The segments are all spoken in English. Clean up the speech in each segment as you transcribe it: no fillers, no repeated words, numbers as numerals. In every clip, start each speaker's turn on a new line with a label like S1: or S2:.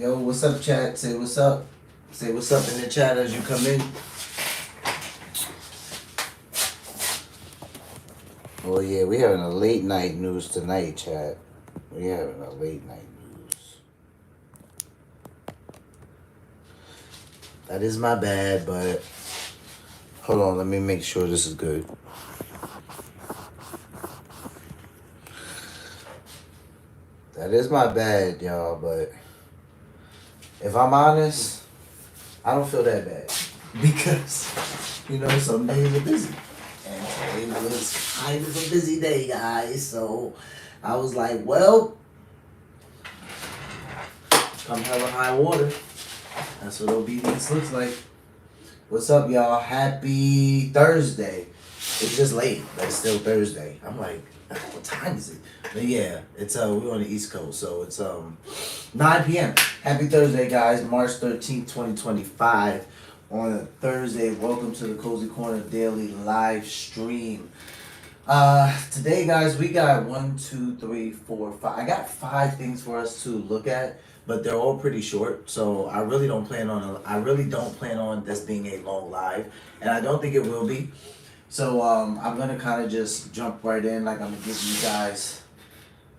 S1: Yo, what's up, chat? Say what's up. Say what's up in the chat as you come in. Oh yeah, we having a late night news tonight, chat. We having a late night news. That is my bad, but hold on, let me make sure this is good. That is my bad, y'all, but if I'm honest, I don't feel that bad. Because, some days are busy. And today was kind of a busy day, guys. So I was like, well, come hell or high water. That's what obedience looks like. What's up, y'all? Happy Thursday. It's just late, but it's still Thursday. I'm like, what time is it? But yeah, it's we're on the East Coast, so it's 9 p.m. Happy Thursday, guys. March 13th, 2025. On a Thursday, welcome to the Cozy Corner Daily live stream. Today, guys, we got 1, 2, 3, 4, 5. I got 5 things for us to look at, but they're all pretty short. So I really don't plan on this being a long live, and I don't think it will be. So I'm gonna kind of just jump right in. Like, I'm gonna give you guys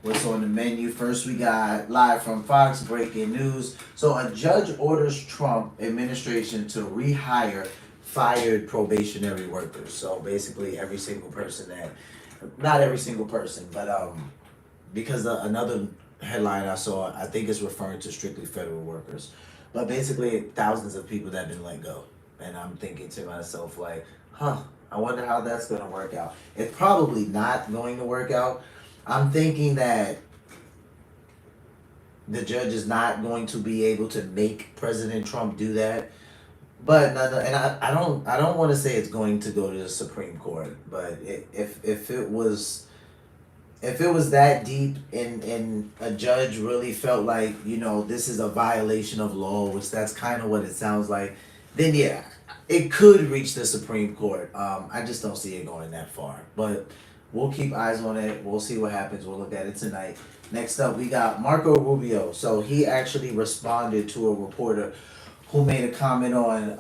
S1: what's on the menu. First, we got live from Fox, breaking news. So a judge orders Trump administration to rehire fired probationary workers. So basically every single person not every single person, but because another headline I saw, I think it's referring to strictly federal workers. But basically thousands of people that have been let go. And I'm thinking to myself like, I wonder how that's going to work out. It's probably not going to work out. I'm thinking that the judge is not going to be able to make President Trump do that. But and I don't want to say it's going to go to the Supreme Court. But if it was that deep and a judge really felt like this is a violation of law, which that's kind of what it sounds like, then yeah, it could reach the Supreme Court. I just don't see it going that far. But we'll keep eyes on it. We'll see what happens. We'll look at it tonight. Next up, we got Marco Rubio. So he actually responded to a reporter who made a comment on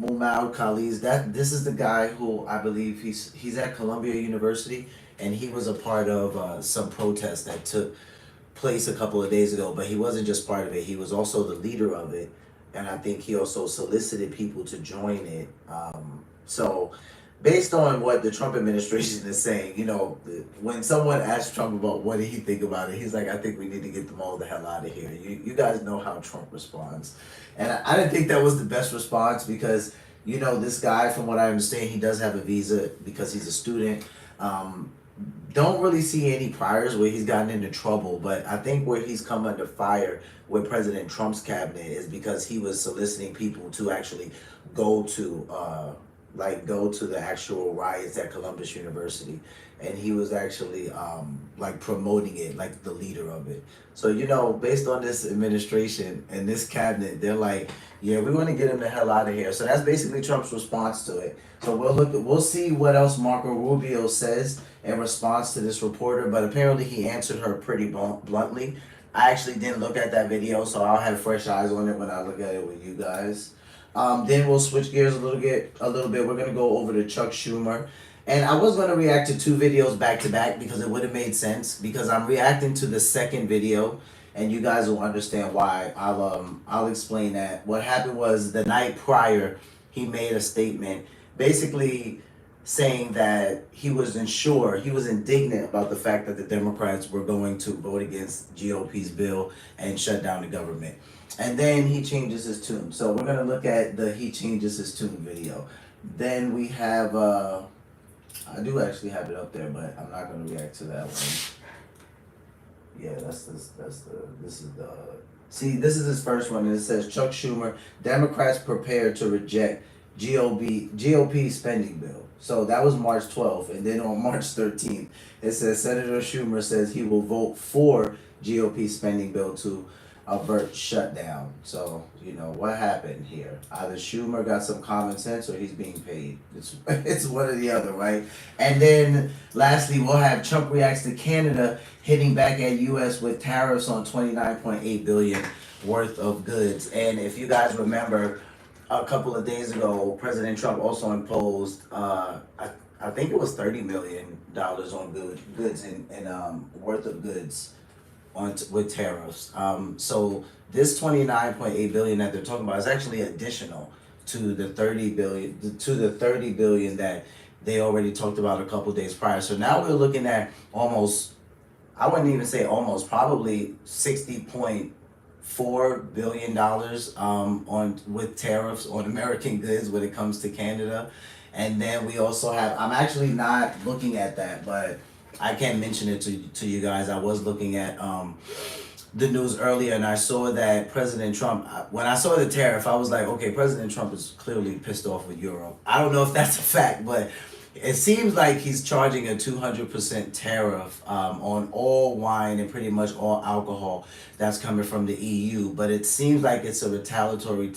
S1: Muammar Khalil's. This is the guy who I believe he's at Columbia University, and he was a part of some protest that took place a couple of days ago. But he wasn't just part of it; he was also the leader of it, and I think he also solicited people to join it. So based on what the Trump administration is saying, when someone asked Trump about what did he think about it, he's like, I think we need to get them all the hell out of here. You guys know how Trump responds. And I didn't think that was the best response because, this guy, from what I understand, he does have a visa because he's a student. Don't really see any priors where he's gotten into trouble, but I think where he's come under fire with President Trump's cabinet is because he was soliciting people to actually go to the actual riots at Columbus University, and he was actually promoting it, like the leader of it. So based on this administration and this cabinet, they're like, yeah, we want to get him the hell out of here. So that's basically Trump's response to it. So we'll see what else Marco Rubio says in response to this reporter, but apparently he answered her pretty bluntly. I actually didn't look at that video, so I'll have fresh eyes on it when I look at it with you guys. Then we'll switch gears a little bit. We're going to go over to Chuck Schumer. And I was going to react to 2 videos back to back because it would have made sense, because I'm reacting to the second video and you guys will understand why. I'll explain that. What happened was the night prior, he made a statement basically saying that he was indignant about the fact that the Democrats were going to vote against GOP's bill and shut down the government. And then he changes his tune. So we're going to look at the he changes his tune video. Then we have, I do actually have it up there, but I'm not going to react to that one. Yeah, this is his first one. And it says, Chuck Schumer, Democrats prepared to reject GOP spending bill. So that was March 12th. And then on March 13th, it says Senator Schumer says he will vote for GOP spending bill to avert shutdown. So, what happened here? Either Schumer got some common sense or he's being paid. It's one or the other, right? And then lastly, we'll have Trump reacts to Canada hitting back at U.S. with tariffs on $29.8 billion worth of goods. And if you guys remember, a couple of days ago, President Trump also imposed, I think it was $30 million on goods and worth of goods with tariffs. So this 29.8 billion that they're talking about is actually additional to the 30 billion that they already talked about a couple days prior. So now we're looking at almost, I wouldn't even say almost, probably $60.4 billion on with tariffs on American goods when it comes to Canada. And then we also have, I'm actually not looking at that, but I can mention it to you guys. I was looking at the news earlier, and I saw that President Trump, when I saw the tariff, I was like, okay, President Trump is clearly pissed off with Europe. I don't know if that's a fact, but it seems like he's charging a 200% tariff on all wine and pretty much all alcohol that's coming from the EU. But it seems like it's a retaliatory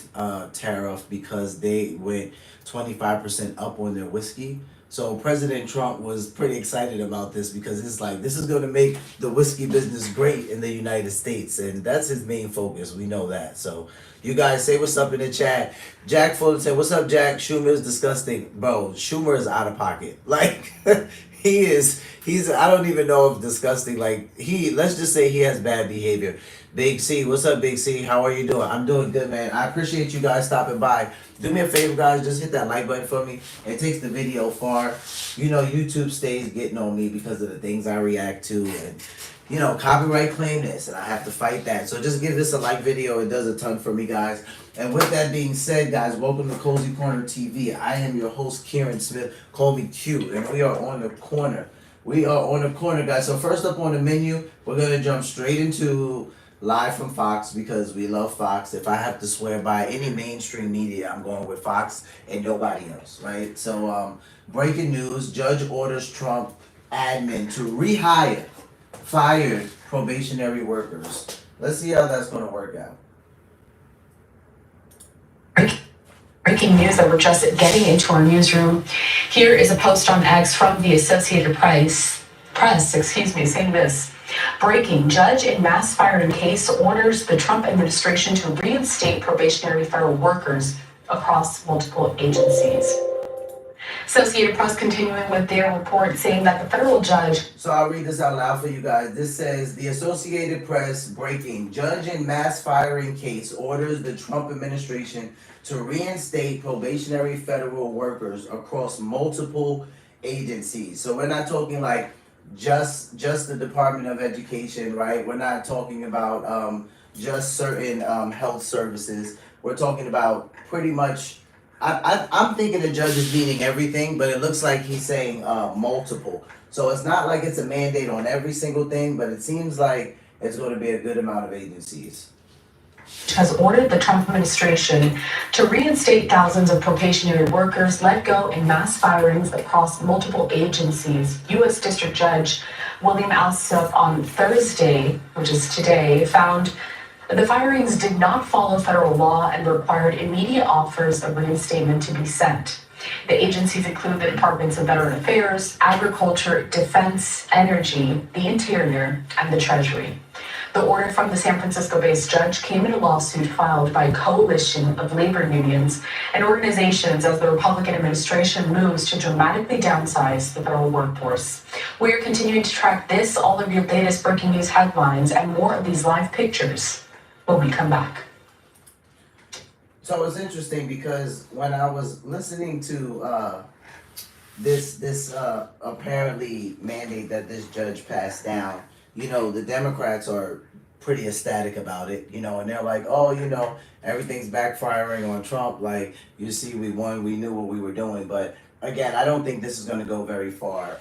S1: tariff because they went 25% up on their whiskey. So President Trump was pretty excited about this because it's like, this is going to make the whiskey business great in the United States. And that's his main focus. We know that. So you guys say what's up in the chat. Jack Fullerton, what's up, Jack? Schumer is disgusting. Bro, Schumer is out of pocket. Like, he's, I don't even know if disgusting. Like, let's just say he has bad behavior. Big C, what's up, Big C? How are you doing? I'm doing good, man. I appreciate you guys stopping by. Do me a favor, guys. Just hit that like button for me. It takes the video far. You know, YouTube stays getting on me because of the things I react to. And, you know, copyright claim this. And I have to fight that. So just give this a like video. It does a ton for me, guys. And with that being said, guys, welcome to Cozy Corner TV. I am your host, Kieran Smith. Call me Q. And we are on the corner. We are on the corner, guys. So first up on the menu, we're going to jump straight into live from Fox because we love Fox. If I have to swear by any mainstream media, I'm going with Fox and nobody else, right? So, breaking news, judge orders Trump admin to rehire fired probationary workers. Let's see how that's going to work out.
S2: Breaking news that we're just getting into our newsroom. Here is a post on X from the Associated Press, saying this. Breaking, judge in mass firing case orders the Trump administration to reinstate probationary federal workers across multiple agencies. Associated Press continuing with their report saying that the federal judge.
S1: So I'll read this out loud for you guys. This says, the Associated Press, breaking, judge in mass firing case orders the Trump administration to reinstate probationary federal workers across multiple agencies. So we're not talking like just the Department of Education, right? We're not talking about just certain health services. We're talking about pretty much, I'm thinking the judge is meaning everything, but it looks like he's saying multiple. So it's not like it's a mandate on every single thing, but it seems like it's going to be a good amount of agencies.
S2: Has ordered the Trump administration to reinstate thousands of probationary workers let go in mass firings across multiple agencies. U.S. District Judge William Alsup on Thursday, which is today, found the firings did not follow federal law and required immediate offers of reinstatement to be sent. The agencies include the Departments of Veteran Affairs, Agriculture, Defense, Energy, the Interior, and the Treasury. The order from the San Francisco-based judge came in a lawsuit filed by a coalition of labor unions and organizations as the Republican administration moves to dramatically downsize the federal workforce. We are continuing to track this, all of your latest breaking news headlines, and more of these live pictures when we come back.
S1: So it's interesting because when I was listening to this apparently mandate that this judge passed down, you know, the Democrats are pretty ecstatic about it, you know, and they're like, oh, you know, everything's backfiring on Trump. Like, you see, we won, we knew what we were doing. But again, I don't think this is going to go very far.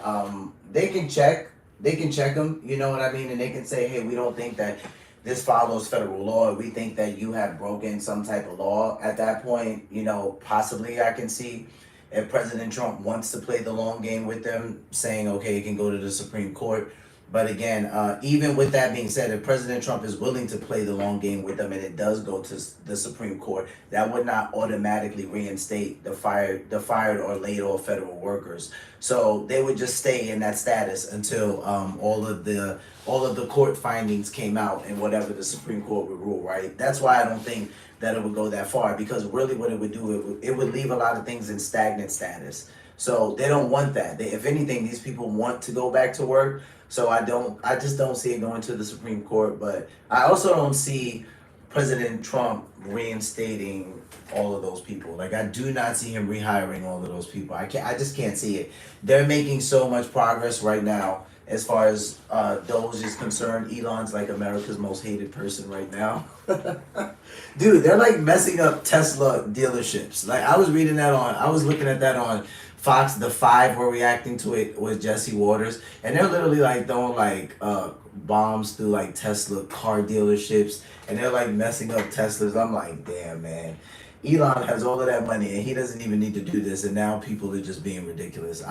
S1: They can check them, you know what I mean? And they can say, hey, we don't think that this follows federal law. We think that you have broken some type of law. At that point, you know, possibly I can see if President Trump wants to play the long game with them, saying, okay, it can go to the Supreme Court. But again, even with that being said, if President Trump is willing to play the long game with them and it does go to the Supreme Court, that would not automatically reinstate the fired or laid off federal workers. So they would just stay in that status until all of the court findings came out and whatever the Supreme Court would rule. Right. That's why I don't think that it would go that far, because really what it would do, it would leave a lot of things in stagnant status. So they don't want that. If anything, these people want to go back to work. So I just don't see it going to the Supreme Court. But I also don't see President Trump reinstating all of those people. Like, I do not see him rehiring all of those people. I just can't see it. They're making so much progress right now as far as Doge is concerned. Elon's like America's most hated person right now. Dude, they're like messing up Tesla dealerships. Like, I was looking at that on Fox. The Five were reacting to it with Jesse Waters, and they're literally like throwing like bombs through like Tesla car dealerships, and they're like messing up Teslas. I'm like, damn, man. Elon has all of that money and he doesn't even need to do this, and now people are just being ridiculous.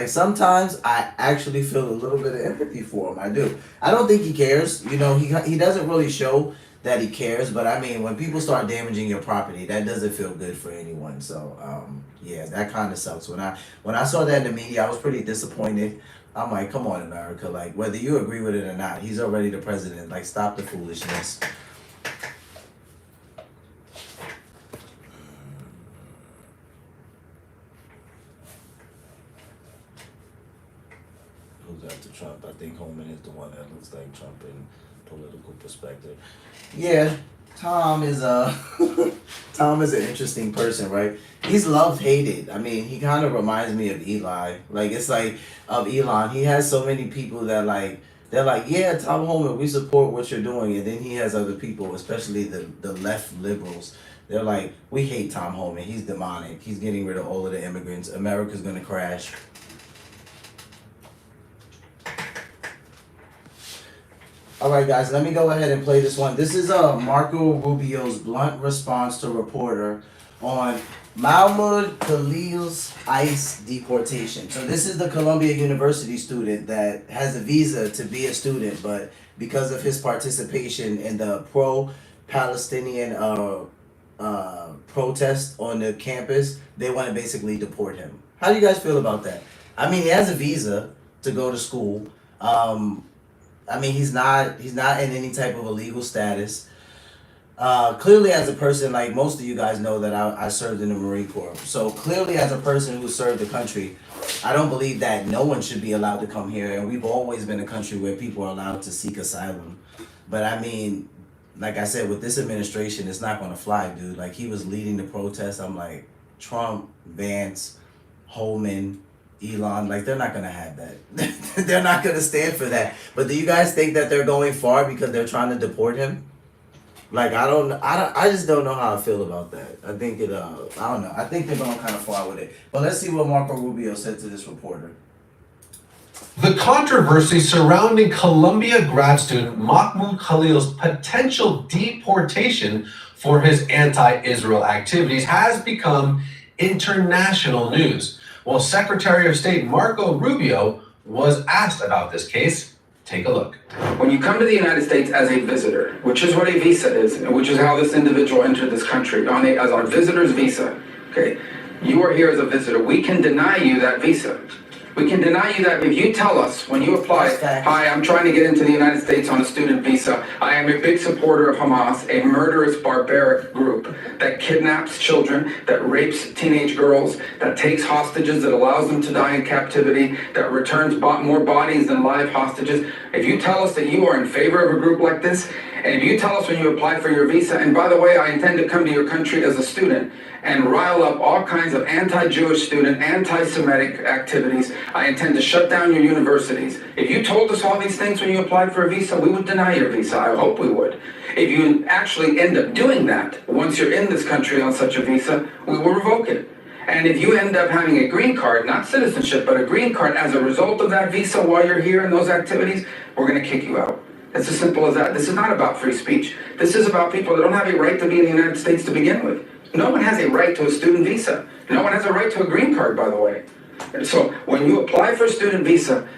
S1: Sometimes I actually feel a little bit of empathy for him. I do. I don't think he cares. He doesn't really show that he cares, but I mean, when people start damaging your property, that doesn't feel good for anyone. So yeah, that kind of sucks. When I saw that in the media, I was pretty disappointed. I'm like, come on, America. Like, whether you agree with it or not, he's already the president. Like, stop the foolishness. Who's after Trump? I think Holman is the one that looks like Trump in political perspective. Yeah, Tom is Tom is an interesting person, right? He's loved, hated. I mean, he kind of reminds me of Eli. Like, it's like of Elon. He has so many people that like they're like, yeah, Tom Homan, we support what you're doing, and then he has other people, especially the left liberals. They're like, we hate Tom Homan. He's demonic. He's getting rid of all of the immigrants. America's gonna crash. All right, guys, let me go ahead and play this one. This is Marco Rubio's blunt response to reporter on Mahmoud Khalil's ICE deportation. So this is the Columbia University student that has a visa to be a student, but because of his participation in the pro-Palestinian protest on the campus, they want to basically deport him. How do you guys feel about that? I mean, he has a visa to go to school. I mean, he's not in any type of illegal status. Clearly, as a person, like most of you guys know that I served in the Marine Corps. So clearly, as a person who served the country, I don't believe that no one should be allowed to come here. And we've always been a country where people are allowed to seek asylum. But I mean, like I said, with this administration, it's not going to fly, dude. Like, he was leading the protest. I'm like, Trump, Vance, Holman, Elon, like, they're not gonna have that. They're not gonna stand for that. But do you guys think that they're going far because they're trying to deport him? Like, I just don't know how I feel about that. I think I don't know. I think they're going kind of far with it. But let's see what Marco Rubio said to this reporter.
S3: The controversy surrounding Columbia grad student Mahmoud Khalil's potential deportation for his anti-Israel activities has become international news. Well, Secretary of State Marco Rubio was asked about this case. Take a look.
S4: When you come to the United States as a visitor, which is what a visa is, and which is how this individual entered this country, as a visitor's visa, okay? You are here as a visitor. We can deny you that visa. We can deny you that if you tell us when you apply, hi, I'm trying to get into the United States on a student visa. I am a big supporter of Hamas, a murderous, barbaric group that kidnaps children, that rapes teenage girls, that takes hostages, that allows them to die in captivity, that returns more bodies than live hostages. If you tell us that you are in favor of a group like this, and if you tell us when you apply for your visa, and by the way, I intend to come to your country as a student and rile up all kinds of anti-Jewish student, anti-Semitic activities. I intend to shut down your universities. If you told us all these things when you applied for a visa, we would deny your visa. I hope we would. If you actually end up doing that, once you're in this country on such a visa, we will revoke it. And if you end up having a green card, not citizenship, but a green card as a result of that visa while you're here in those activities, we're going to kick you out. It's as simple as that. This is not about free speech. This is about people that don't have a right to be in the United States to begin with. No one has a right to a student visa. No one has a right to a green card, by the way. So when you apply for a student visa,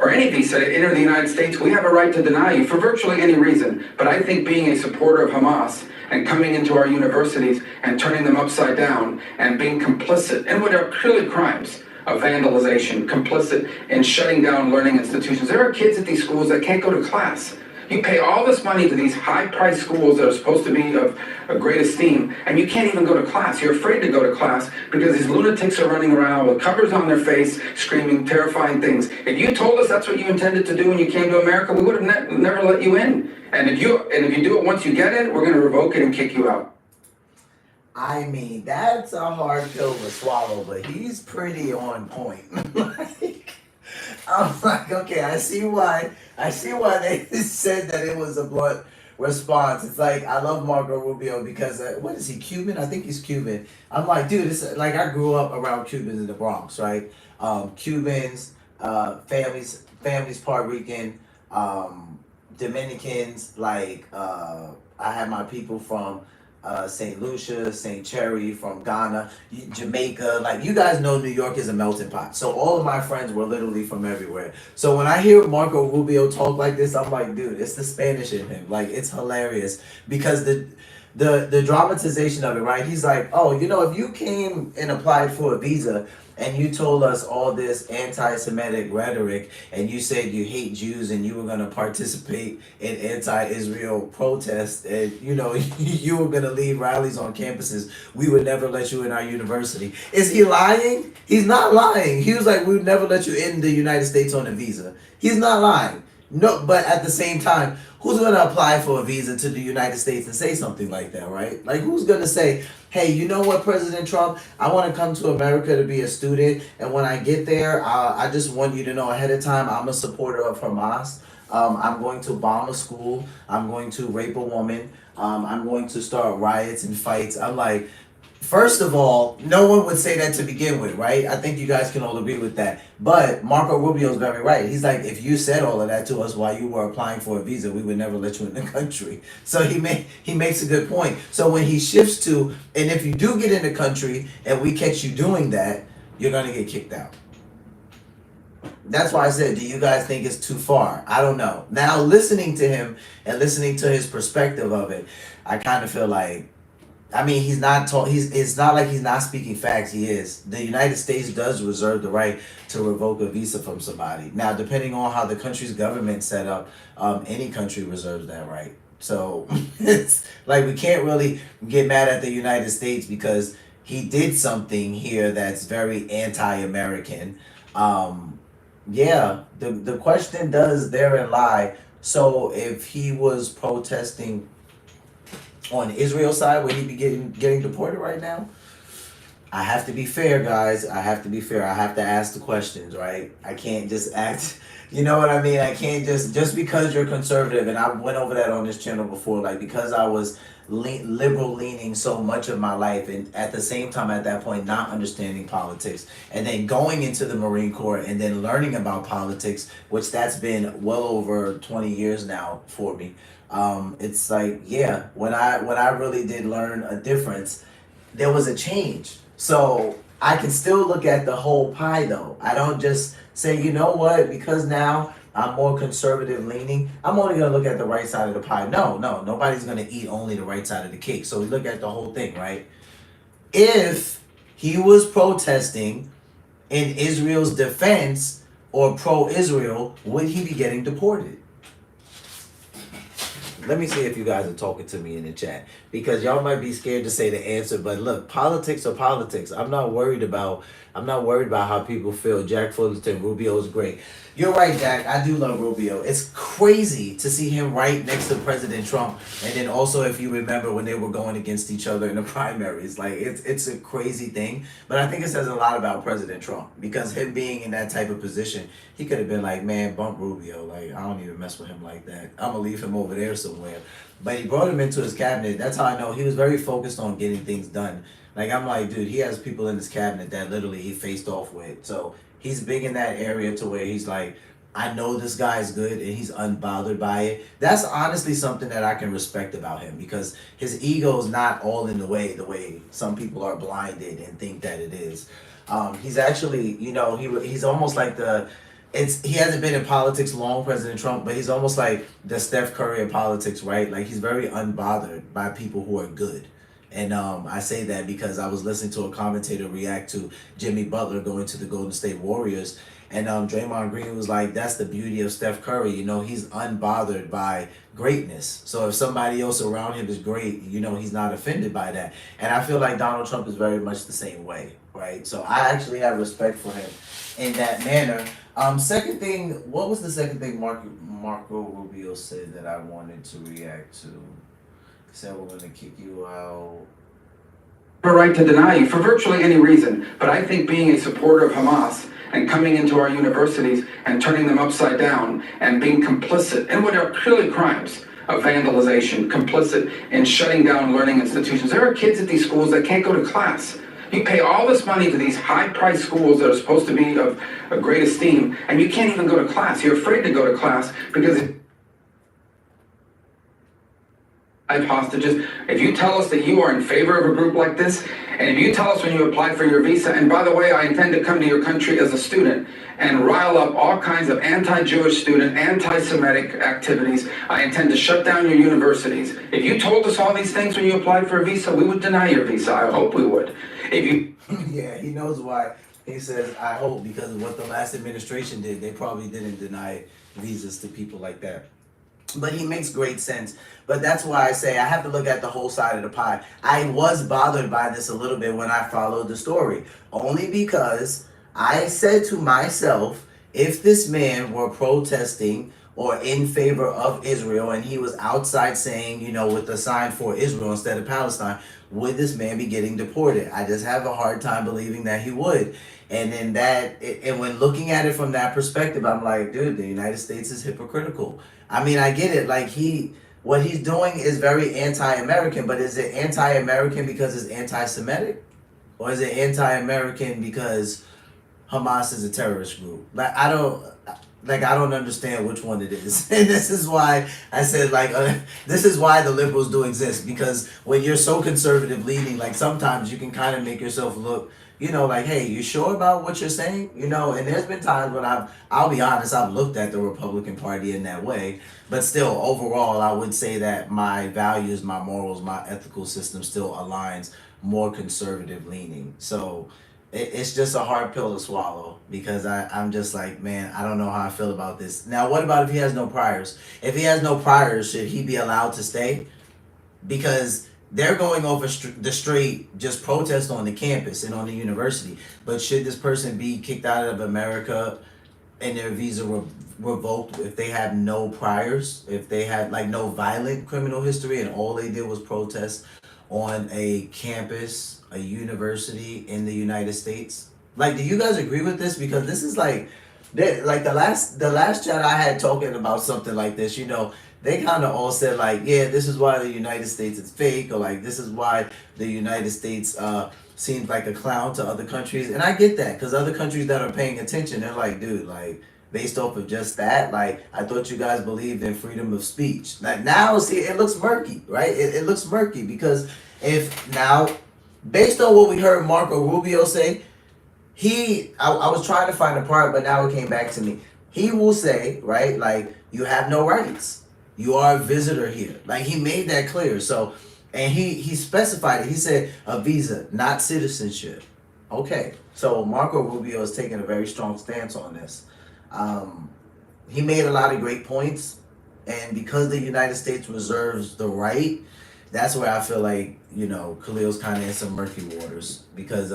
S4: or any visa to enter the United States, we have a right to deny you for virtually any reason. But I think being a supporter of Hamas and coming into our universities and turning them upside down and being complicit in what are clearly crimes of vandalization, complicit in shutting down learning institutions. There are kids at these schools that can't go to class. You pay all this money to these high-priced schools that are supposed to be of great esteem, and you can't even go to class. You're afraid to go to class because these lunatics are running around with covers on their face, screaming terrifying things. If you told us that's what you intended to do when you came to America, we would have never let you in. And if you do it once you get in, we're going to revoke it and kick you out.
S1: I mean, that's a hard pill to swallow, but he's pretty on point. Like, I'm like, okay, I see why they said that it was a blunt response. It's like, I love Marco Rubio because, what is he, Cuban? I think he's Cuban. I'm like, dude, it's like, I grew up around Cubans in the Bronx, right? Cubans, families Puerto Rican, Dominicans, like, I had my people from St. Lucia, St. Cherry, from Ghana, Jamaica. Like, you guys know New York is a melting pot. So all of my friends were literally from everywhere. So when I hear Marco Rubio talk like this, I'm like, dude, it's the Spanish in him. Like, it's hilarious because the dramatization of it, right? He's like, oh, you know, if you came and applied for a visa and you told us all this anti-Semitic rhetoric and you said you hate Jews and you were going to participate in anti-Israel protests and, you know, you were going to lead rallies on campuses, we would never let you in our university. Is he lying? He's not lying. He was like, we would never let you in the United States on a visa. He's not lying. No, but at the same time, who's going to apply for a visa to the United States and say something like that, right? Like, who's going to say, hey, you know what, President Trump, I want to come to America to be a student, and when I get there, I just want you to know ahead of time, I'm a supporter of Hamas. I'm going to bomb a school. I'm going to rape a woman. I'm going to start riots and fights. I'm like, first of all, no one would say that to begin with, right? I think you guys can all agree with that. But Marco Rubio is very right. He's like, if you said all of that to us while you were applying for a visa, we would never let you in the country. So he makes a good point. So when he shifts to, and if you do get in the country and we catch you doing that, you're going to get kicked out. That's why I said, do you guys think it's too far? I don't know. Now, listening to him and listening to his perspective of it, I kind of feel like, I mean, he's not it's not like he's not speaking facts. He is. The United States does reserve the right to revoke a visa from somebody. Now, depending on how the country's government set up, any country reserves that right. So it's like we can't really get mad at the United States because he did something here that's very anti-American. Yeah, the question does therein lie. So if he was protesting on Israel's side, would he be getting deported right now? I have to be fair, guys. I have to be fair. I have to ask the questions, right? I can't just act, you know what I mean? I can't just because you're conservative, and I went over that on this channel before, like because I was liberal leaning so much of my life, and at the same time at that point not understanding politics, and then going into the Marine Corps and then learning about politics, which that's been well over 20 years now for me. It's like, yeah, when I really did learn a difference, there was a change. So I can still look at the whole pie though. I don't just say, you know what, because now I'm more conservative leaning, I'm only gonna look at the right side of the pie. No, nobody's gonna eat only the right side of the cake. So we look at the whole thing, right? If he was protesting in Israel's defense or pro-Israel, would he be getting deported? Let me see if you guys are talking to me in the chat, because y'all might be scared to say the answer, but look, politics are politics. I'm not worried about how people feel. Jack Fullerton, Rubio is great. You're right, Jack. I do love Rubio. It's crazy to see him right next to President Trump. And then also, if you remember when they were going against each other in the primaries, like it's a crazy thing. But I think it says a lot about President Trump, because him being in that type of position, he could have been like, man, bump Rubio. Like, I don't even mess with him like that. I'm gonna leave him over there somewhere. But he brought him into his cabinet. That's how I know he was very focused on getting things done. Like, I'm like, dude, he has people in his cabinet that literally he faced off with. So he's big in that area to where he's like, I know this guy's good and he's unbothered by it. That's honestly something that I can respect about him, because his ego is not all in the way some people are blinded and think that it is. He's actually, you know, he's almost like the he hasn't been in politics long, President Trump, but he's almost like the Steph Curry of politics, right? Like he's very unbothered by people who are good. And I say that because I was listening to a commentator react to Jimmy Butler going to the Golden State Warriors, and Draymond Green was like, "That's the beauty of Steph Curry. You know, he's unbothered by greatness. So if somebody else around him is great, you know, he's not offended by that." And I feel like Donald Trump is very much the same way, right? So I actually have respect for him in that manner. Second thing, what was the second thing Marco Rubio said that I wanted to react to? He said we're going to kick you out.
S4: A right to deny you for virtually any reason, but I think being a supporter of Hamas and coming into our universities and turning them upside down and being complicit in what are clearly crimes of vandalization, complicit in shutting down learning institutions. There are kids at these schools that can't go to class. You pay all this money to these high-priced schools that are supposed to be of great esteem, and you can't even go to class. You're afraid to go to class because hostages. If you tell us that you are in favor of a group like this, and if you tell us when you apply for your visa, and by the way, I intend to come to your country as a student and rile up all kinds of anti-Jewish student, anti-Semitic activities, I intend to shut down your universities. If you told us all these things when you applied for a visa, we would deny your visa. I hope we would. If you
S1: Yeah, he knows why. He says, I hope, because of what the last administration did. They probably didn't deny visas to people like that. But he makes great sense. But that's why I say I have to look at the whole side of the pie. I was bothered by this a little bit when I followed the story, only because I said to myself, if this man were protesting or in favor of Israel and he was outside saying, you know, with the sign for Israel instead of Palestine, would this man be getting deported? I just have a hard time believing that he would. And then and when looking at it from that perspective, I'm like, dude, the United States is hypocritical. I mean, I get it. Like what he's doing is very anti-American, but is it anti-American because it's anti-Semitic? Or is it anti-American because Hamas is a terrorist group? I don't understand which one it is. And this is why I said, this is why the liberals do exist, because when you're so conservative leaning, like sometimes you can kind of make yourself look, you know, like, hey, you sure about what you're saying? You know, and there's been times when I'll be honest, I've looked at the Republican Party in that way, but still, overall, I would say that my values, my morals, my ethical system still aligns more conservative leaning. So it's just a hard pill to swallow, because I'm just like, man, I don't know how I feel about this. Now, what about if he has no priors? If he has no priors, should he be allowed to stay? Because they're going over the straight just protest on the campus and on the university. But should this person be kicked out of America and their visa revoked if they have no priors, if they had like no violent criminal history and all they did was protest on a campus, a university in the United States? Like, do you guys agree with this? Because this is like the last chat I had talking about something like this, you know, they kind of all said like, yeah, this is why the United States is fake, or like, this is why the United States seems like a clown to other countries. And I get that, because other countries that are paying attention, they're like, dude, like, based off of just that, like, I thought you guys believed in freedom of speech. Like, now, see, it looks murky, right? It looks murky, because if now, based on what we heard Marco Rubio say, I was trying to find a part, but now it came back to me. He will say, right, like, you have no rights. You are a visitor here. Like, he made that clear. So, and he specified it. He said a visa, not citizenship. Okay. So Marco Rubio is taking a very strong stance on this. He made a lot of great points. And because the United States reserves the right, that's where I feel like, you know, Khalil's kind of in some murky waters, because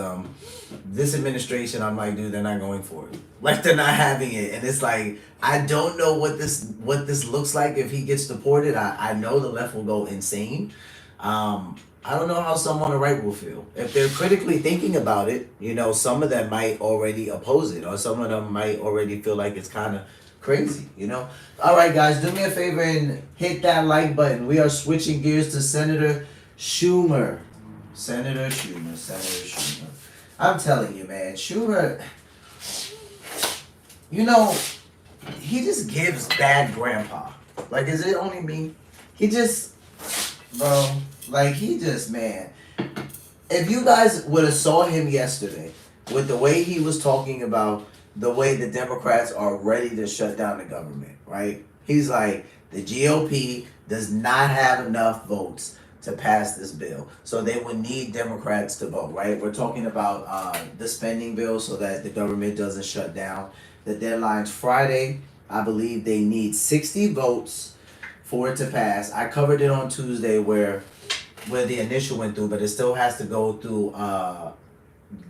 S1: this administration, I'm like, dude, they're not going for it. Like, they're not having it. And it's like, I don't know what this looks like if he gets deported. I know the left will go insane. I don't know how some on the right will feel. If they're critically thinking about it, you know, some of them might already oppose it, or some of them might already feel like it's kind of crazy, you know? All right, guys, do me a favor and hit that like button. We are switching gears to Senator Schumer. Senator Schumer. I'm telling you, man, Schumer, you know, he just gives bad grandpa. Like, is it only me? He just, bro, like, he just, man. If you guys would have saw him yesterday with the way he was talking about the way the Democrats are ready to shut down the government, right? He's like, the GOP does not have enough votes to pass this bill. So they would need Democrats to vote, right? We're talking about the spending bill so that the government doesn't shut down. The deadline's Friday. I believe they need 60 votes for it to pass. I covered it on Tuesday where the initial went through, but it still has to go through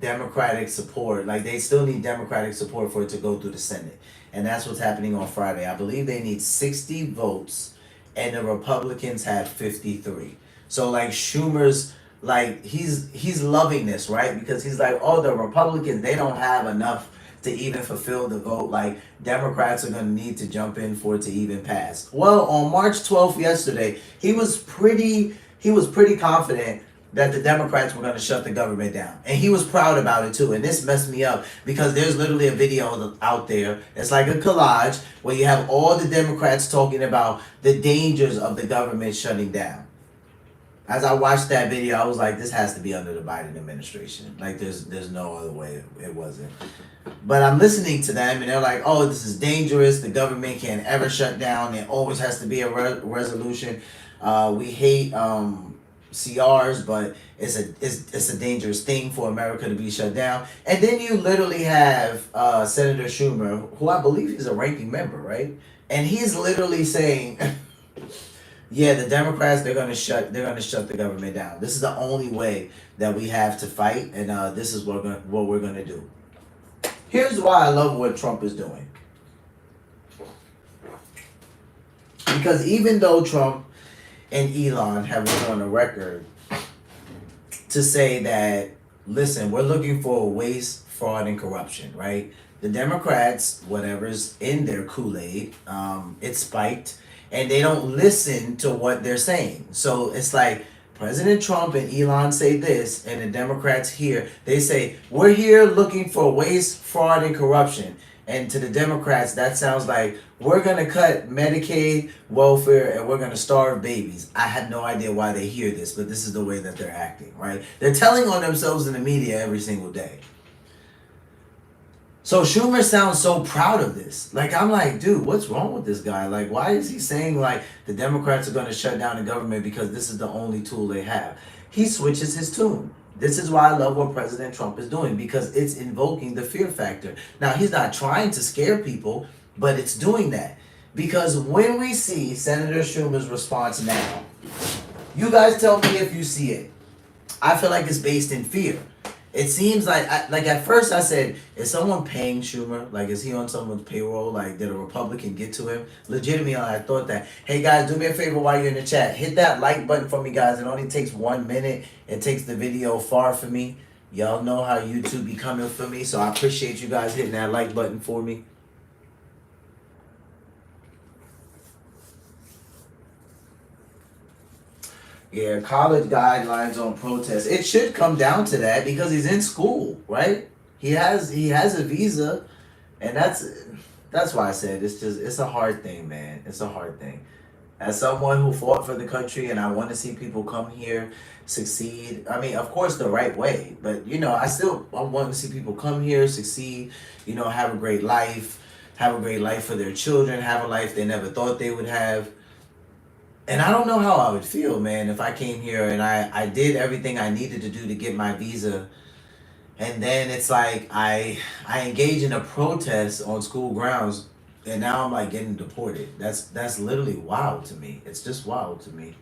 S1: Democratic support. Like they still need Democratic support for it to go through the Senate. And that's what's happening on Friday. I believe they need 60 votes and the Republicans have 53. So like Schumer's like he's loving this, right? Because he's like, oh, the Republicans, they don't have enough to even fulfill the vote. Like Democrats are gonna need to jump in for it to even pass. Well, on March 12th yesterday, he was pretty confident that the Democrats were going to shut the government down. And he was proud about it too. And this messed me up because there's literally a video out there. It's like a collage where you have all the Democrats talking about the dangers of the government shutting down. As I watched that video, I was like, this has to be under the Biden administration. Like there's no other way it wasn't. But I'm listening to them and they're like, oh, this is dangerous. The government can't ever shut down. There always has to be a resolution. We hate CRs, but it's a dangerous thing for America to be shut down. And then you literally have Senator Schumer, who I believe is a ranking member, right? And he's literally saying, yeah, the Democrats they're gonna shut the government down. This is the only way that we have to fight, and this is what we're gonna do. Here's why I love what Trump is doing. Because even though Trump and Elon have went on a record to say that, listen, we're looking for waste, fraud, and corruption, right? The Democrats, whatever's in their Kool-Aid, it's spiked, and they don't listen to what they're saying. So it's like President Trump and Elon say this, and the Democrats here, they say, we're here looking for waste, fraud, and corruption. And to the Democrats, that sounds like we're going to cut Medicaid, welfare, and we're going to starve babies. I have no idea why they hear this, but this is the way that they're acting, right? They're telling on themselves in the media every single day. So Schumer sounds so proud of this. Like, I'm like, dude, what's wrong with this guy? Like, why is he saying, like, the Democrats are going to shut down the government because this is the only tool they have? He switches his tune. This is why I love what President Trump is doing, because it's invoking the fear factor. Now, he's not trying to scare people, but it's doing that. Because when we see Senator Schumer's response now, you guys tell me if you see it. I feel like it's based in fear. It seems like at first I said, is someone paying Schumer? Like, is he on someone's payroll? Like, did a Republican get to him? Legitimately, I thought that. Hey, guys, do me a favor while you're in the chat. Hit that like button for me, guys. It only takes 1 minute. It takes the video far for me. Y'all know how YouTube be coming for me, so I appreciate you guys hitting that like button for me. Yeah, college guidelines on protests. It should come down to that because he's in school, right? He has a visa, and that's why I said it's a hard thing, man. It's a hard thing. As someone who fought for the country, and I want to see people come here succeed. I mean, of course, the right way, but I want to see people come here succeed. Have a great life, for their children, have a life they never thought they would have. And I don't know how I would feel, man, if I came here and I did everything I needed to do to get my visa. And then it's like I engage in a protest on school grounds and now I'm like getting deported. That's literally wild to me. It's just wild to me.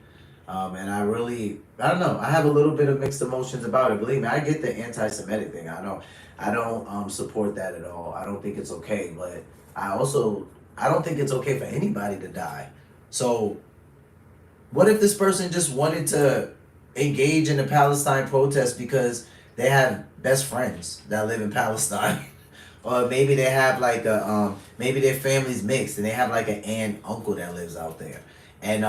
S1: And I don't know. I have a little bit of mixed emotions about it. Believe me, I get the anti-Semitic thing. I don't support that at all. I don't think it's okay. But I don't think it's okay for anybody to die. So what if this person just wanted to engage in a Palestine protest because they have best friends that live in Palestine? Or maybe they have like maybe their family's mixed and they have like an aunt, uncle that lives out there. And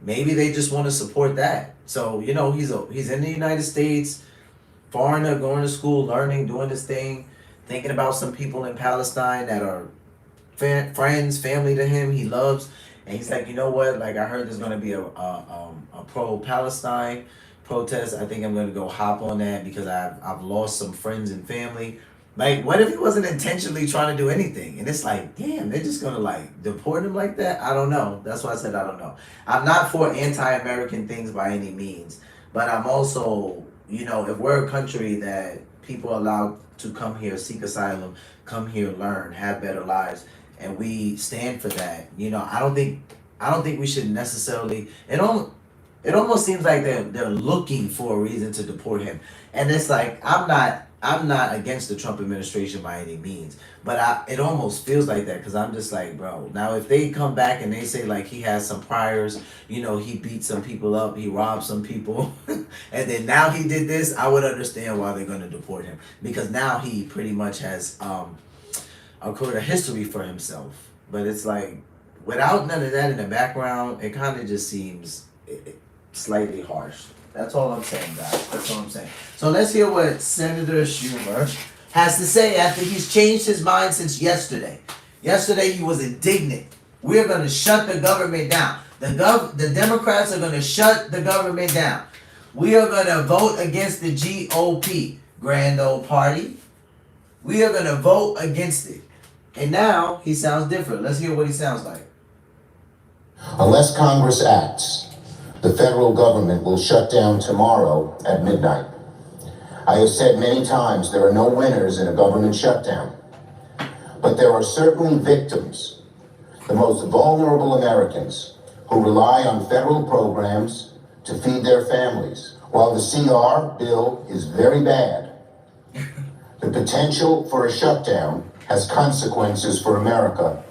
S1: maybe they just want to support that. So, he's in the United States, foreigner, going to school, learning, doing this thing, thinking about some people in Palestine that are friends, family to him, he loves. And he's like, you know what? Like, I heard there's going to be a pro-Palestine protest. I think I'm going to go hop on that because I've lost some friends and family. Like, what if he wasn't intentionally trying to do anything? And it's like, damn, they're just gonna like deport him like that? I don't know. That's why I said I don't know. I'm not for anti-American things by any means, but I'm also, if we're a country that people are allowed to come here, seek asylum, come here, learn, have better lives, and we stand for that, I don't think we should necessarily. It almost seems like they're looking for a reason to deport him, and it's like I'm not against the Trump administration by any means, but it almost feels like that because I'm just like, bro. Now if they come back and they say like he has some priors, he beat some people up, he robbed some people, and then now he did this, I would understand why they're going to deport him because now he pretty much has accrued a history for himself. But it's like without none of that in the background, it kind of just seems slightly harsh. That's all I'm saying, guys. That's all I'm saying. So let's hear what Senator Schumer has to say after he's changed his mind since yesterday. Yesterday he was indignant. We're going to shut the government down. The Democrats are going to shut the government down. We are going to vote against the GOP, grand old party. We are going to vote against it. And now he sounds different. Let's hear what he sounds like.
S5: Unless Congress acts, the federal government will shut down tomorrow at midnight. I have said many times there are no winners in a government shutdown, but there are certainly victims, the most vulnerable Americans who rely on federal programs to feed their families. While the CR bill is very bad, the potential for a shutdown has consequences for America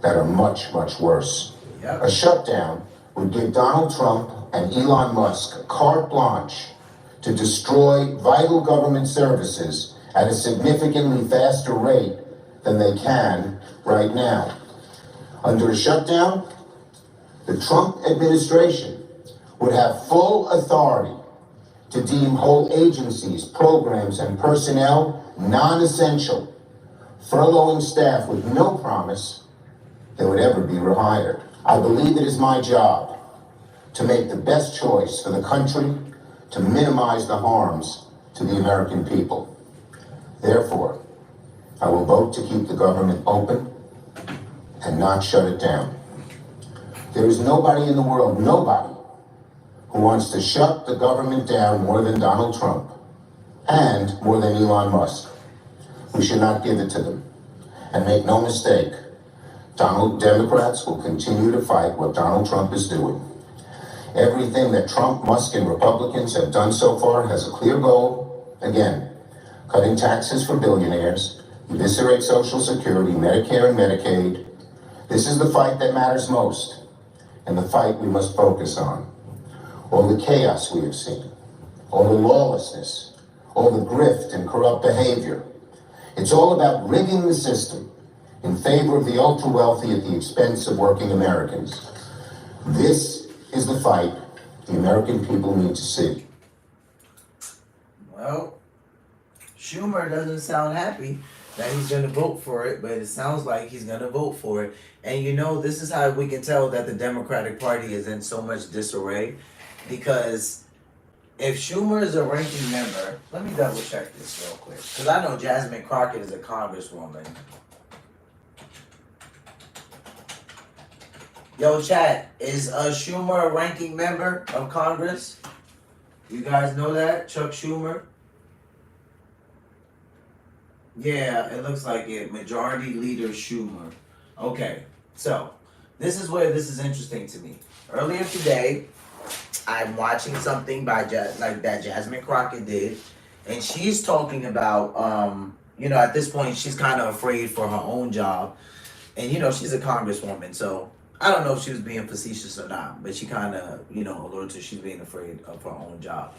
S5: that are much, much worse.
S1: Yep.
S5: A shutdown would give Donald Trump and Elon Musk carte blanche to destroy vital government services at a significantly faster rate than they can right now. Under a shutdown, the Trump administration would have full authority to deem whole agencies, programs, and personnel non-essential, furloughing staff with no promise they would ever be rehired. I believe it is my job to make the best choice for the country to minimize the harms to the American people. Therefore, I will vote to keep the government open and not shut it down. There is nobody in the world, nobody, who wants to shut the government down more than Donald Trump and more than Elon Musk. We should not give it to them. And make no mistake, Democrats will continue to fight what Donald Trump is doing. Everything that Trump, Musk, and Republicans have done so far has a clear goal. Again, cutting taxes for billionaires, eviscerate Social Security, Medicare, and Medicaid. This is the fight that matters most, and the fight we must focus on. All the chaos we have seen, all the lawlessness, all the grift and corrupt behavior. It's all about rigging the system in favor of the ultra-wealthy at the expense of working Americans. This is the fight the American people need to see.
S1: Well, Schumer doesn't sound happy that he's going to vote for it, but it sounds like he's going to vote for it. And this is how we can tell that the Democratic Party is in so much disarray, because if Schumer is a ranking member, let me double check this real quick, because I know Jasmine Crockett is a congresswoman. Yo, chat, is Schumer a ranking member of Congress? You guys know that? Chuck Schumer? Yeah, it looks like it. Majority Leader Schumer. Okay, so this is where this is interesting to me. Earlier today, I'm watching something by that Jasmine Crockett did, and she's talking about, at this point, she's kind of afraid for her own job. And, she's a congresswoman, so I don't know if she was being facetious or not, but she kind of, alluded to she's being afraid of her own job.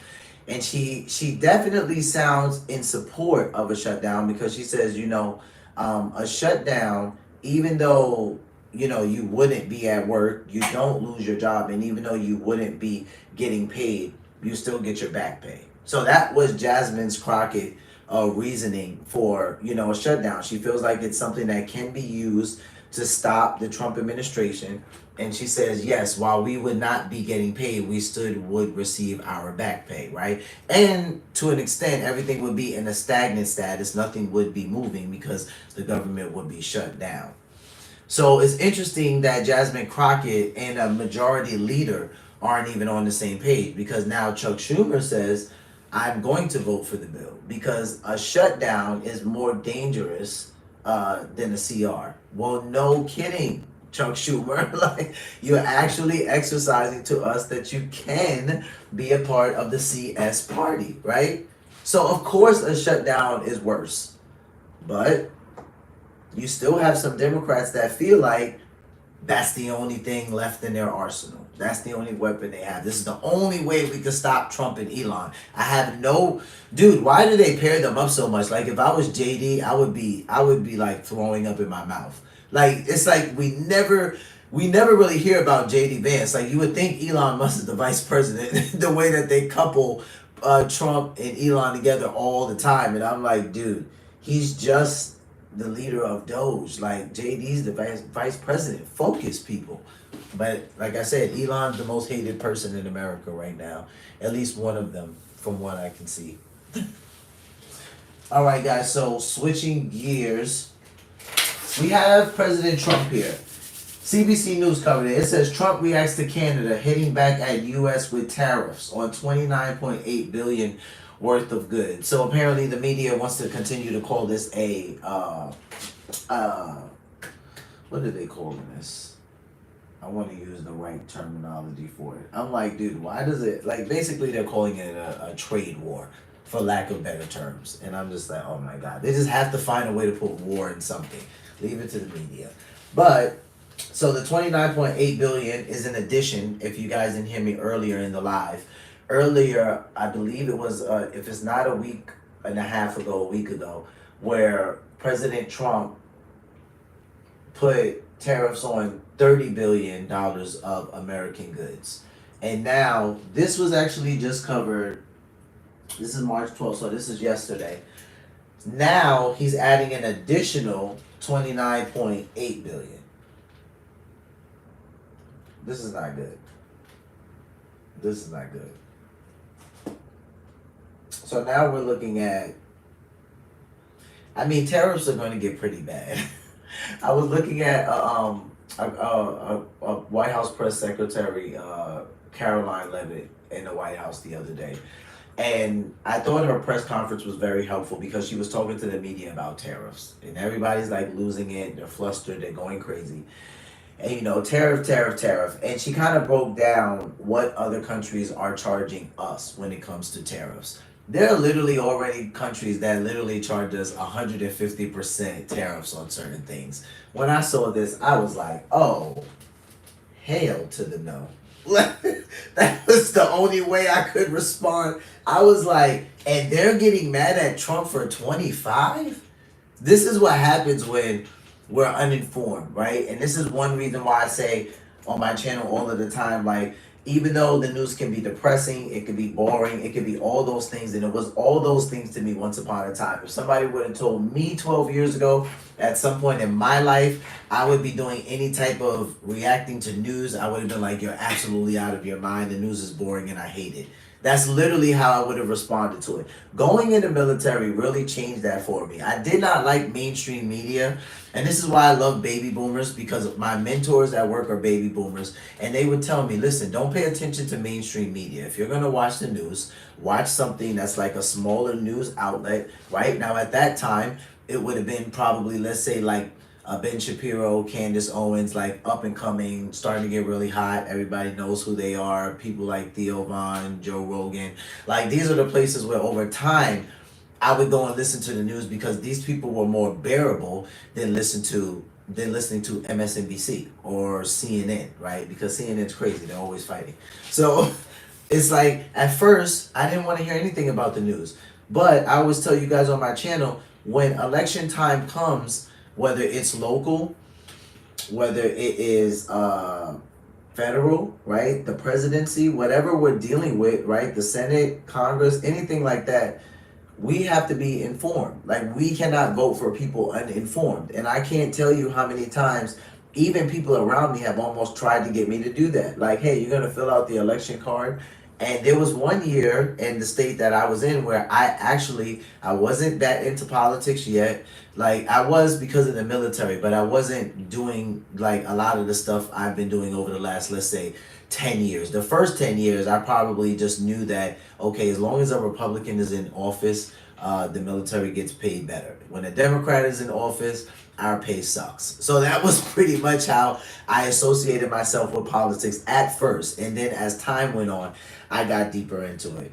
S1: And she definitely sounds in support of a shutdown, because she says, a shutdown, even though, you wouldn't be at work, you don't lose your job, and even though you wouldn't be getting paid, you still get your back pay. So that was Jasmine Crockett reasoning for, a shutdown. She feels like it's something that can be used to stop the Trump administration. And she says, yes, while we would not be getting paid, we still would receive our back pay, right? And to an extent, everything would be in a stagnant status. Nothing would be moving because the government would be shut down. So it's interesting that Jasmine Crockett and a majority leader aren't even on the same page, because now Chuck Schumer says, I'm going to vote for the bill because a shutdown is more dangerous than a CR. Well, no kidding, Chuck Schumer. Like, you're actually exercising to us that you can be a part of the CS party, right? So of course a shutdown is worse, but you still have some Democrats that feel like that's the only thing left in their arsenal. That's the only weapon they have. This is the only way we could stop Trump and Elon. I have no, dude. Why do they pair them up so much? Like, if I was JD, I would be like throwing up in my mouth. Like, it's like we never really hear about JD Vance. Like, you would think Elon Musk is the vice president. The way that they couple Trump and Elon together all the time, and I'm like, dude, he's just the leader of Doge. Like, JD's the vice president. Focus, people. But like I said, Elon's the most hated person in America right now. At least one of them, from what I can see. All right, guys. So switching gears, we have President Trump here. CBC News covered it. It says Trump reacts to Canada hitting back at U.S. with tariffs on $29.8 billion worth of goods. So apparently the media wants to continue to call this a what do they call this? I want to use the right terminology for it. I'm like, dude, why does it, like, basically they're calling it a trade war, for lack of better terms. And I'm just like, oh my God. They just have to find a way to put war in something. Leave it to the media. But, so the $29.8 billion is in addition, if you guys didn't hear me earlier in the live. Earlier, I believe it was, if it's not a week and a week ago, where President Trump put tariffs on $30 billion of American goods. And now, this was actually just covered, this is March 12th, so this is yesterday. Now, he's adding an additional $29.8 billion. This is not good. This is not good. So now we're looking at, I mean, tariffs are going to get pretty bad. I was looking at a White House press secretary, Caroline Leavitt, in the White House the other day. And I thought her press conference was very helpful because she was talking to the media about tariffs. And everybody's like losing it. They're flustered. They're going crazy. And, you know, tariff. And she kind of broke down what other countries are charging us when it comes to tariffs. There are literally already countries that literally charge us 150% tariffs on certain things. When I saw this, I was like, oh, hell to the no. That was the only way I could respond. I was like, and they're getting mad at Trump for 25? This is what happens when we're uninformed, right? And this is one reason why I say on my channel all of the time, like, even though the news can be depressing, it can be boring, it can be all those things, and it was all those things to me once upon a time. If somebody would have told me 12 years ago, at some point in my life, I would be doing any type of reacting to news, I would have been like, you're absolutely out of your mind, the news is boring and I hate it. That's literally how I would have responded to it. Going in the military really changed that for me. I did not like mainstream media. And this is why I love baby boomers, because my mentors at work are baby boomers. And they would tell me, listen, don't pay attention to mainstream media. If you're going to watch the news, watch something that's like a smaller news outlet, right? Now, at that time, it would have been probably, let's say, like Ben Shapiro, Candace Owens, like up and coming, starting to get really hot. Everybody knows who they are. People like Theo Vaughn, Joe Rogan. Like, these are the places where over time, I would go and listen to the news because these people were more bearable than listening to MSNBC or CNN, right? Because CNN's crazy. They're always fighting. So it's like, at first, I didn't want to hear anything about the news. But I always tell you guys on my channel, when election time comes, whether it's local, whether it is federal, right? The presidency, whatever we're dealing with, right? The Senate, Congress, anything like that, we have to be informed. Like, we cannot vote for people uninformed. And I can't tell you how many times even people around me have almost tried to get me to do that. Like, hey, you're going to fill out the election card. And there was one year in the state that I was in where I wasn't that into politics yet. Like, I was because of the military, but I wasn't doing like a lot of the stuff I've been doing over the last, let's say, 10 years. The first 10 years, I probably just knew that, okay, as long as a Republican is in office, the military gets paid better. When a Democrat is in office, our pay sucks. So that was pretty much how I associated myself with politics at first. And then as time went on, I got deeper into it.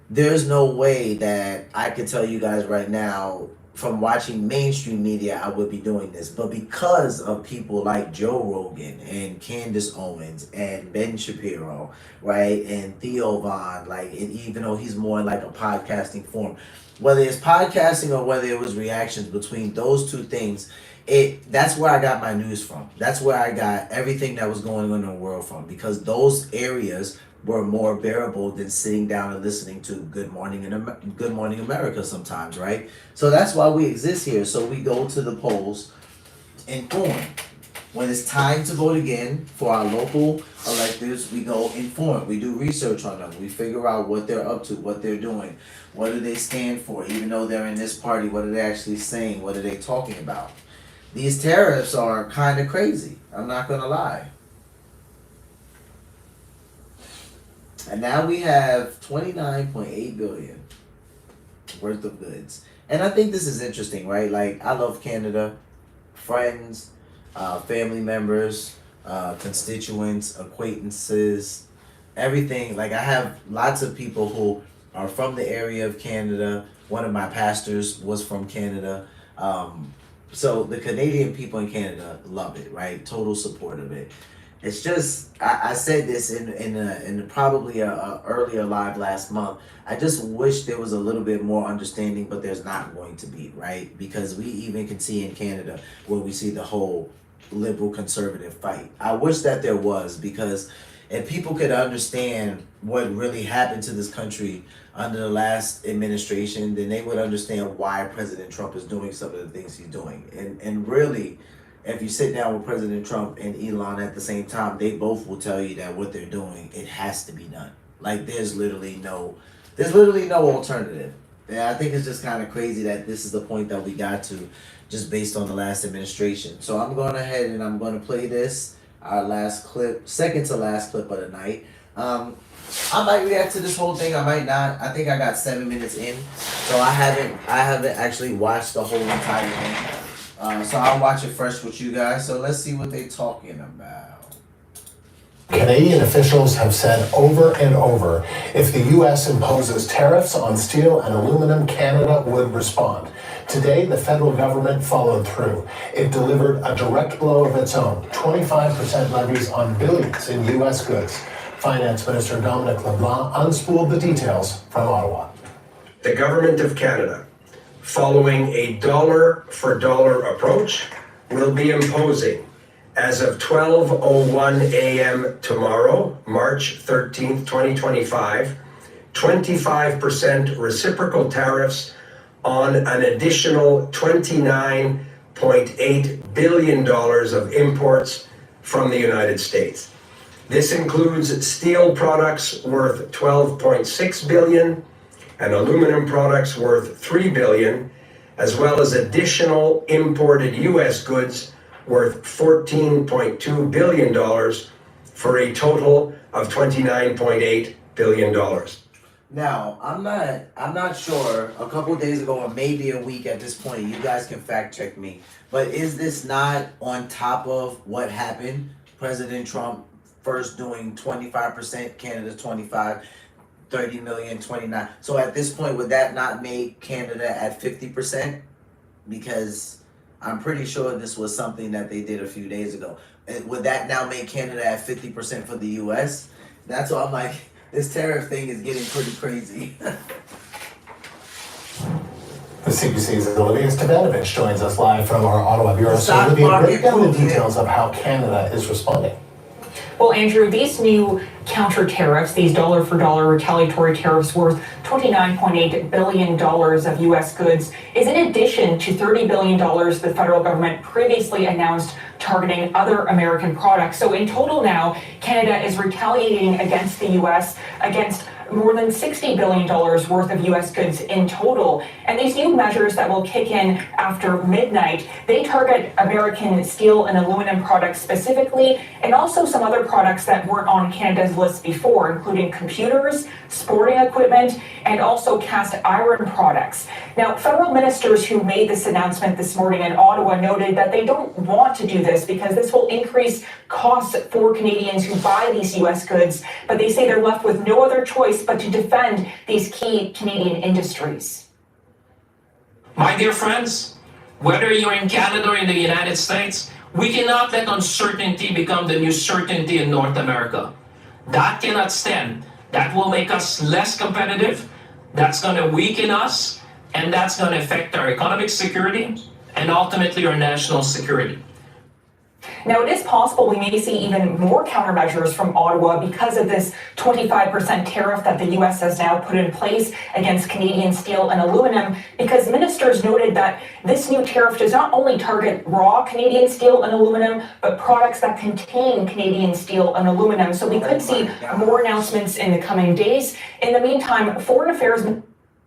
S1: There's no way that I could tell you guys right now from watching mainstream media I would be doing this. But because of people like Joe Rogan and Candace Owens and Ben Shapiro, right, and Theo Von, like, and even though he's more in like a podcasting form, whether it's podcasting or whether it was reactions, between those two things, that's where I got my news from. That's where I got everything that was going on in the world from, because those areas were more bearable than sitting down and listening to Good Morning America sometimes, right? So that's why we exist here. So we go to the polls informed. When it's time to vote again for our local electors, we go informed. We do research on them. We figure out what they're up to, what they're doing, what do they stand for, even though they're in this party, what are they actually saying, what are they talking about. These tariffs are kind of crazy, I'm not gonna lie. And now we have 29.8 billion worth of goods. And I think this is interesting, right? Like, I love Canada, friends, family members, constituents, acquaintances, everything. Like, I have lots of people who are from the area of Canada. One of my pastors was from Canada. So the Canadian people in Canada love it, right? Total support of it. It's just, I said this in probably a earlier live last month. I just wish there was a little bit more understanding, but there's not going to be, right? Because we even can see in Canada where we see the whole liberal conservative fight. I wish that there was, because if people could understand what really happened to this country under the last administration, then they would understand why President Trump is doing some of the things he's doing. And really, if you sit down with President Trump and Elon at the same time, they both will tell you that what they're doing, it has to be done. Like, there's literally no alternative. And I think it's just kind of crazy that this is the point that we got to, just based on the last administration. So I'm going ahead and I'm going to play this, our last clip, second to last clip of the night. I might react to this whole thing, I might not. I think I got 7 minutes in, so I haven't actually watched the whole entire thing. So I'll watch it fresh with you guys. So let's see what they're talking about.
S6: Canadian officials have said over and over, if the U.S. imposes tariffs on steel and aluminum, Canada would respond. Today, the federal government followed through. It delivered a direct blow of its own, 25% levies on billions in U.S. goods. Finance Minister Dominic LeBlanc unspooled the details from Ottawa.
S7: The Government of Canada, following a dollar-for-dollar approach, will be imposing, as of 12:01 a.m. tomorrow, March 13th, 2025, 25% reciprocal tariffs on an additional $29.8 billion of imports from the United States. This includes steel products worth $12.6 billion and aluminum products worth $3 billion, as well as additional imported U.S. goods worth $14.2 billion, for a total of $29.8 billion.
S1: Now, I'm not sure, a couple days ago or maybe a week at this point, you guys can fact check me, but is this not on top of what happened? President Trump first doing 25%, Canada 25, 30 million, 29. So at this point, would that not make Canada at 50%? Because I'm pretty sure this was something that they did a few days ago. Would that now make Canada at 50% for the US? That's why I'm like, this tariff thing is getting pretty crazy.
S6: The CBC's Olivia Stevanovich joins us live from our Ottawa bureau. So
S1: Stock
S6: Olivia,
S1: market
S6: break down the
S1: movement.
S6: details of how Canada is responding.
S2: Well, Andrew, these new counter tariffs, these dollar for dollar retaliatory tariffs worth $29.8 billion of U.S. goods, is in addition to $30 billion the federal government previously announced targeting other American products. So in total now, Canada is retaliating against the U.S. against more than $60 billion worth of U.S. goods in total. And these new measures that will kick in after midnight, they target American steel and aluminum products specifically, and also some other products that weren't on Canada's list before, including computers, sporting equipment, and also cast iron products. Now, federal ministers who made this announcement this morning in Ottawa noted that they don't want to do this because this will increase costs for Canadians who buy these U.S. goods, but they say they're left with no other choice but to defend these key Canadian industries.
S8: My dear friends, whether you're in Canada or in the United States, we cannot let uncertainty become the new certainty in North America. That cannot stand. That will make us less competitive. That's going to weaken us, and that's going to affect our economic security and ultimately our national security.
S2: Now, it is possible we may see even more countermeasures from Ottawa because of this 25% tariff that the U.S. has now put in place against Canadian steel and aluminum, because ministers noted that this new tariff does not only target raw Canadian steel and aluminum, but products that contain Canadian steel and aluminum. So we could see more announcements in the coming days. In the meantime, Foreign Affairs...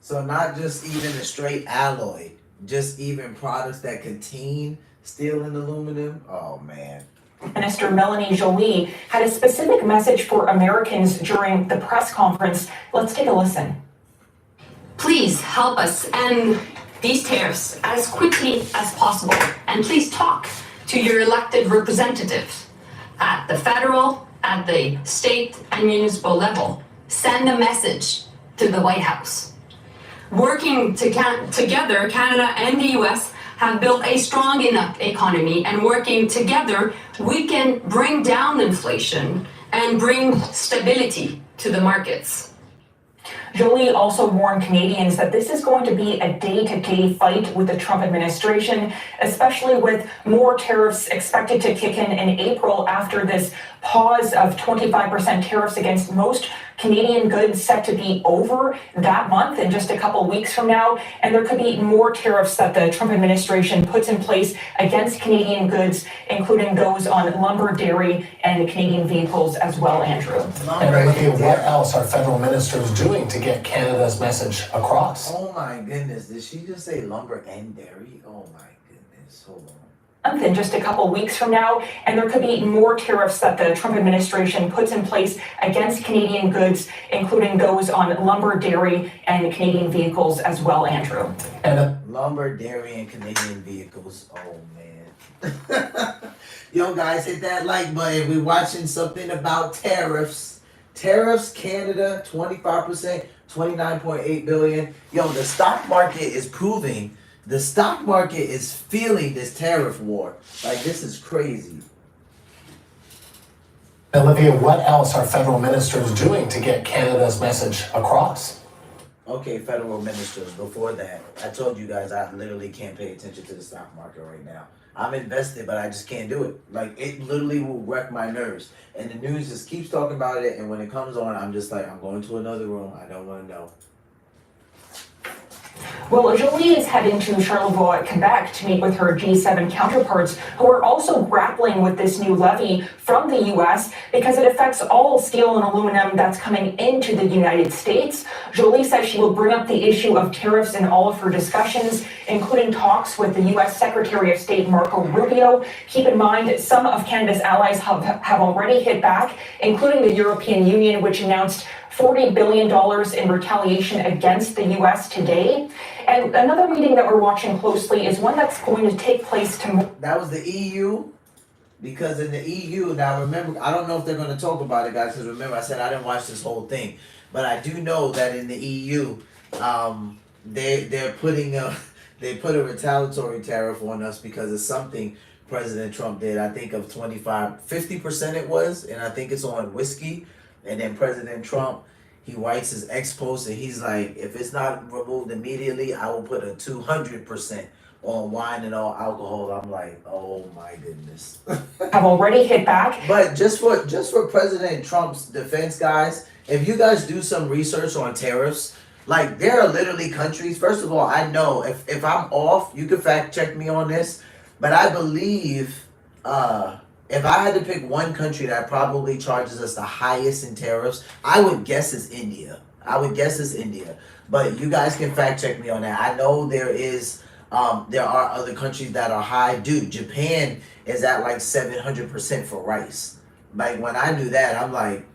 S1: So not just even a straight alloy, just even products that contain steel and aluminum? Oh, man.
S2: Minister Melanie Joly had a specific message for Americans during the press conference. Let's take a listen.
S9: Please help us end these tariffs as quickly as possible. And please talk to your elected representatives at the federal, at the state and municipal level. Send a message to the White House. Working together, Canada and the US have built a strong enough economy, and working together, we can bring down inflation and bring stability to the markets.
S2: Joly also warned Canadians that this is going to be a day-to-day fight with the Trump administration, especially with more tariffs expected to kick in April after this pause of 25% tariffs against most Canadian goods set to be over that month in just a couple weeks from now. And there could be more tariffs that the Trump administration puts in place against Canadian goods, including those on lumber, dairy, and Canadian vehicles as well, Andrew.
S6: And Olivia, what else are federal ministers doing to get Canada's message across?
S1: Oh my goodness, did she just say lumber and dairy? Oh my goodness, hold on.
S2: In just a couple weeks from now, and there could be more tariffs that the Trump administration puts in place against Canadian goods, including those on lumber, dairy, and Canadian vehicles as well, Andrew.
S6: And
S1: lumber, dairy, and Canadian vehicles. Oh man. Yo guys, hit that like button. We're watching something about tariffs. Tariffs, Canada, 25%, 29.8 billion. Yo, the stock market is proving. The stock market is feeling this tariff war. Like, this is crazy.
S6: Olivia, what else are federal ministers doing to get Canada's message across?
S1: Okay, federal ministers, before that, I told you guys I literally can't pay attention to the stock market right now. I'm invested, but I just can't do it. Like, it literally will wreck my nerves. And the news just keeps talking about it, and when it comes on, I'm just like, I'm going to another room. I don't want to know.
S2: Well, Joly is heading to Charlevoix, Quebec to meet with her G7 counterparts who are also grappling with this new levy from the U.S. because it affects all steel and aluminum that's coming into the United States. Joly says she will bring up the issue of tariffs in all of her discussions, including talks with the U.S. Secretary of State Marco Rubio. Keep in mind, some of Canada's allies have already hit back, including the European Union, which announced $40 billion in retaliation against the U.S. today. And another meeting that we're watching closely is one that's going to take place tomorrow.
S1: That was the EU, because in the EU, now remember, I don't know if they're going to talk about it, guys, because remember I said I didn't watch this whole thing, but I do know that in the EU, they're putting they put a retaliatory tariff on us because of something President Trump did. I think of 50% it was, and I think it's on whiskey. And then President Trump, he writes his ex post and he's like, if it's not removed immediately, I will put a 200% on wine and all alcohol, I'm like, oh my goodness.
S2: Have already hit back.
S1: But just for President Trump's defense, guys, if you guys do some research on tariffs, like there are literally countries. First of all, I know if I'm off, you can fact check me on this, but I believe if I had to pick one country that probably charges us the highest in tariffs, I would guess it's India. But you guys can fact check me on that. I know there are other countries that are high. Dude, Japan is at like 700% for rice. Like when I do that, I'm like,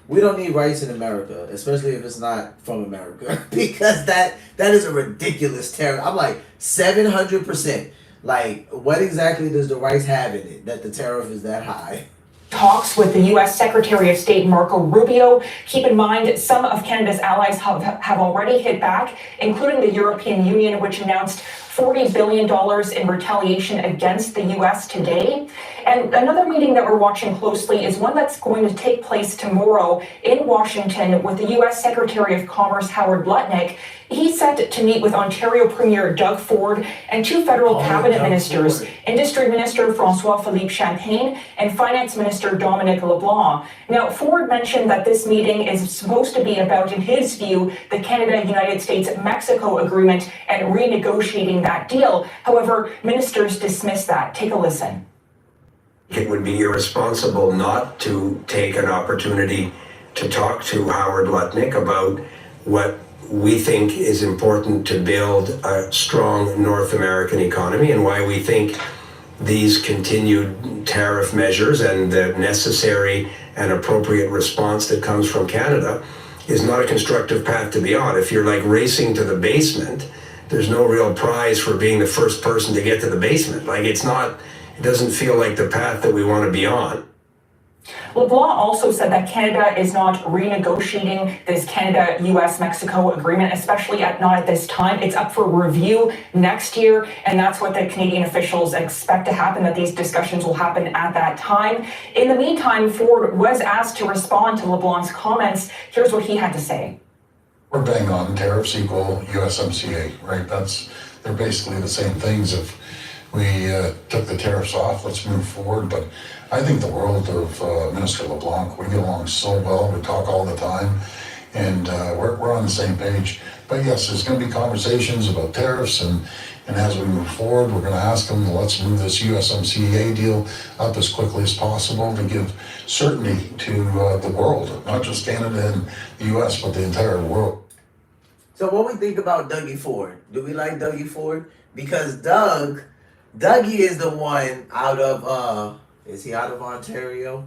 S1: we don't need rice in America, especially if it's not from America, because that is a ridiculous tariff. I'm like 700%. Like, what exactly does the rice have in it that the tariff is that high?
S2: Talks with the U.S. Secretary of State Marco Rubio. Keep in mind, some of Canada's allies have already hit back, including the European Union, which announced $40 billion in retaliation against the U.S. today. And another meeting that we're watching closely is one that's going to take place tomorrow in Washington with the U.S. Secretary of Commerce, Howard Lutnick. He's set to meet with Ontario Premier Doug Ford and two federal cabinet ministers, Industry Minister François-Philippe Champagne and Finance Minister Dominic LeBlanc. Now, Ford mentioned that this meeting is supposed to be about, in his view, the Canada-United States-Mexico agreement and renegotiating that deal. However, ministers dismissed that. Take a listen.
S7: It would be irresponsible not to take an opportunity to talk to Howard Lutnick about what we think is important to build a strong North American economy and why we think these continued tariff measures and the necessary and appropriate response that comes from Canada is not a constructive path to be on. If you're like racing to the basement, there's no real prize for being the first person to get to the basement. Like it doesn't feel like the path that we want to be on.
S2: LeBlanc also said that Canada is not renegotiating this Canada-US-Mexico agreement, especially not at this time. It's up for review next year, and that's what the Canadian officials expect to happen, that these discussions will happen at that time. In the meantime, Ford was asked to respond to LeBlanc's comments. Here's what he had to say.
S10: We're bang on. Tariffs equal USMCA, right? They're basically the same things. If we took the tariffs off, let's move forward. But I think the world of Minister LeBlanc, we get along so well, we talk all the time, and we're on the same page. But yes, there's going to be conversations about tariffs, and as we move forward, we're going to ask them, let's move this USMCA deal up as quickly as possible to give certainty to the world, not just Canada and the US, but the entire world.
S1: So what we think about Dougie Ford? Do we like Dougie Ford? Because Dougie is the one out of is he out of Ontario?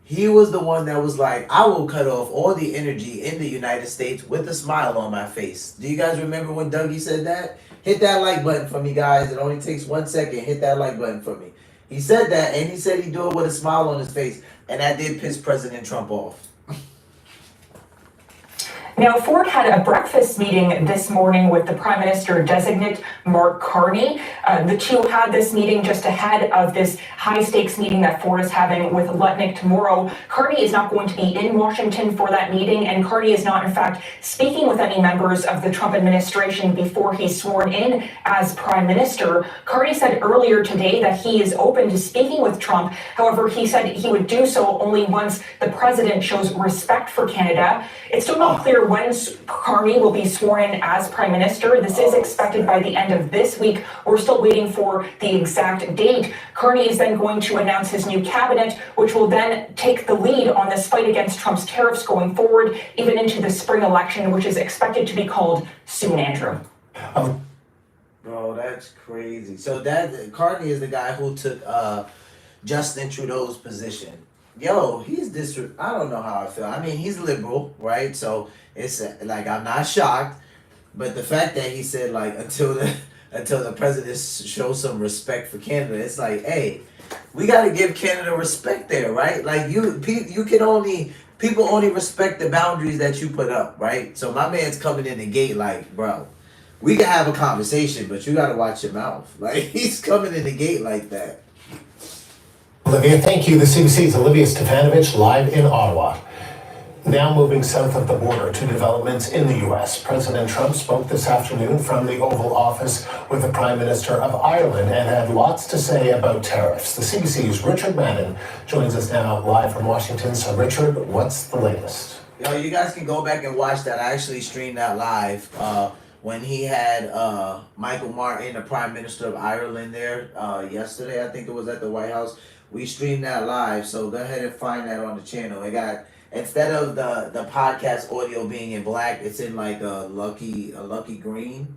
S1: He was the one that was like, I will cut off all the energy in the United States with a smile on my face. Do you guys remember when Dougie said that? Hit that like button for me, guys. It only takes 1 second. Hit that like button for me. He said that, and he said he'd do it with a smile on his face. And that did piss President Trump off.
S2: Now, Ford had a breakfast meeting this morning with the Prime Minister-designate Mark Carney. The two had this meeting just ahead of this high-stakes meeting that Ford is having with Lutnick tomorrow. Carney is not going to be in Washington for that meeting, and Carney is not, in fact, speaking with any members of the Trump administration before he's sworn in as Prime Minister. Carney said earlier today that he is open to speaking with Trump. However, he said he would do so only once the president shows respect for Canada. It's still not clear when Carney will be sworn in as Prime Minister. This is expected by the end of this week. We're still waiting for the exact date. Carney is then going to announce his new cabinet, which will then take the lead on this fight against Trump's tariffs going forward, even into the spring election, which is expected to be called soon, Andrew.
S1: Bro, that's crazy. So that Carney is the guy who took Justin Trudeau's position. Yo, I don't know how I feel. I mean, he's liberal, right? So it's like, I'm not shocked, but the fact that he said like until the president shows some respect for Canada, it's like, hey, we got to give Canada respect there, right? Like people only respect the boundaries that you put up, right? So my man's coming in the gate like, bro, we can have a conversation, but you got to watch your mouth. Like, he's coming in the gate like that.
S6: Olivia, thank you. The CBC's Olivia Stefanovich live in Ottawa. Now moving south of the border to developments in the U.S. President Trump spoke this afternoon from the Oval Office with the Prime Minister of Ireland and had lots to say about tariffs. The CBC's Richard Madden joins us now live from Washington. So Richard, what's the latest?
S1: Yo, you guys can go back and watch that. I actually streamed that live when he had Michael Martin, the Prime Minister of Ireland, there yesterday. I think it was at the White House. We streamed that live, so go ahead and find that on the channel. It got, instead of the podcast audio being in black, it's in like a lucky green.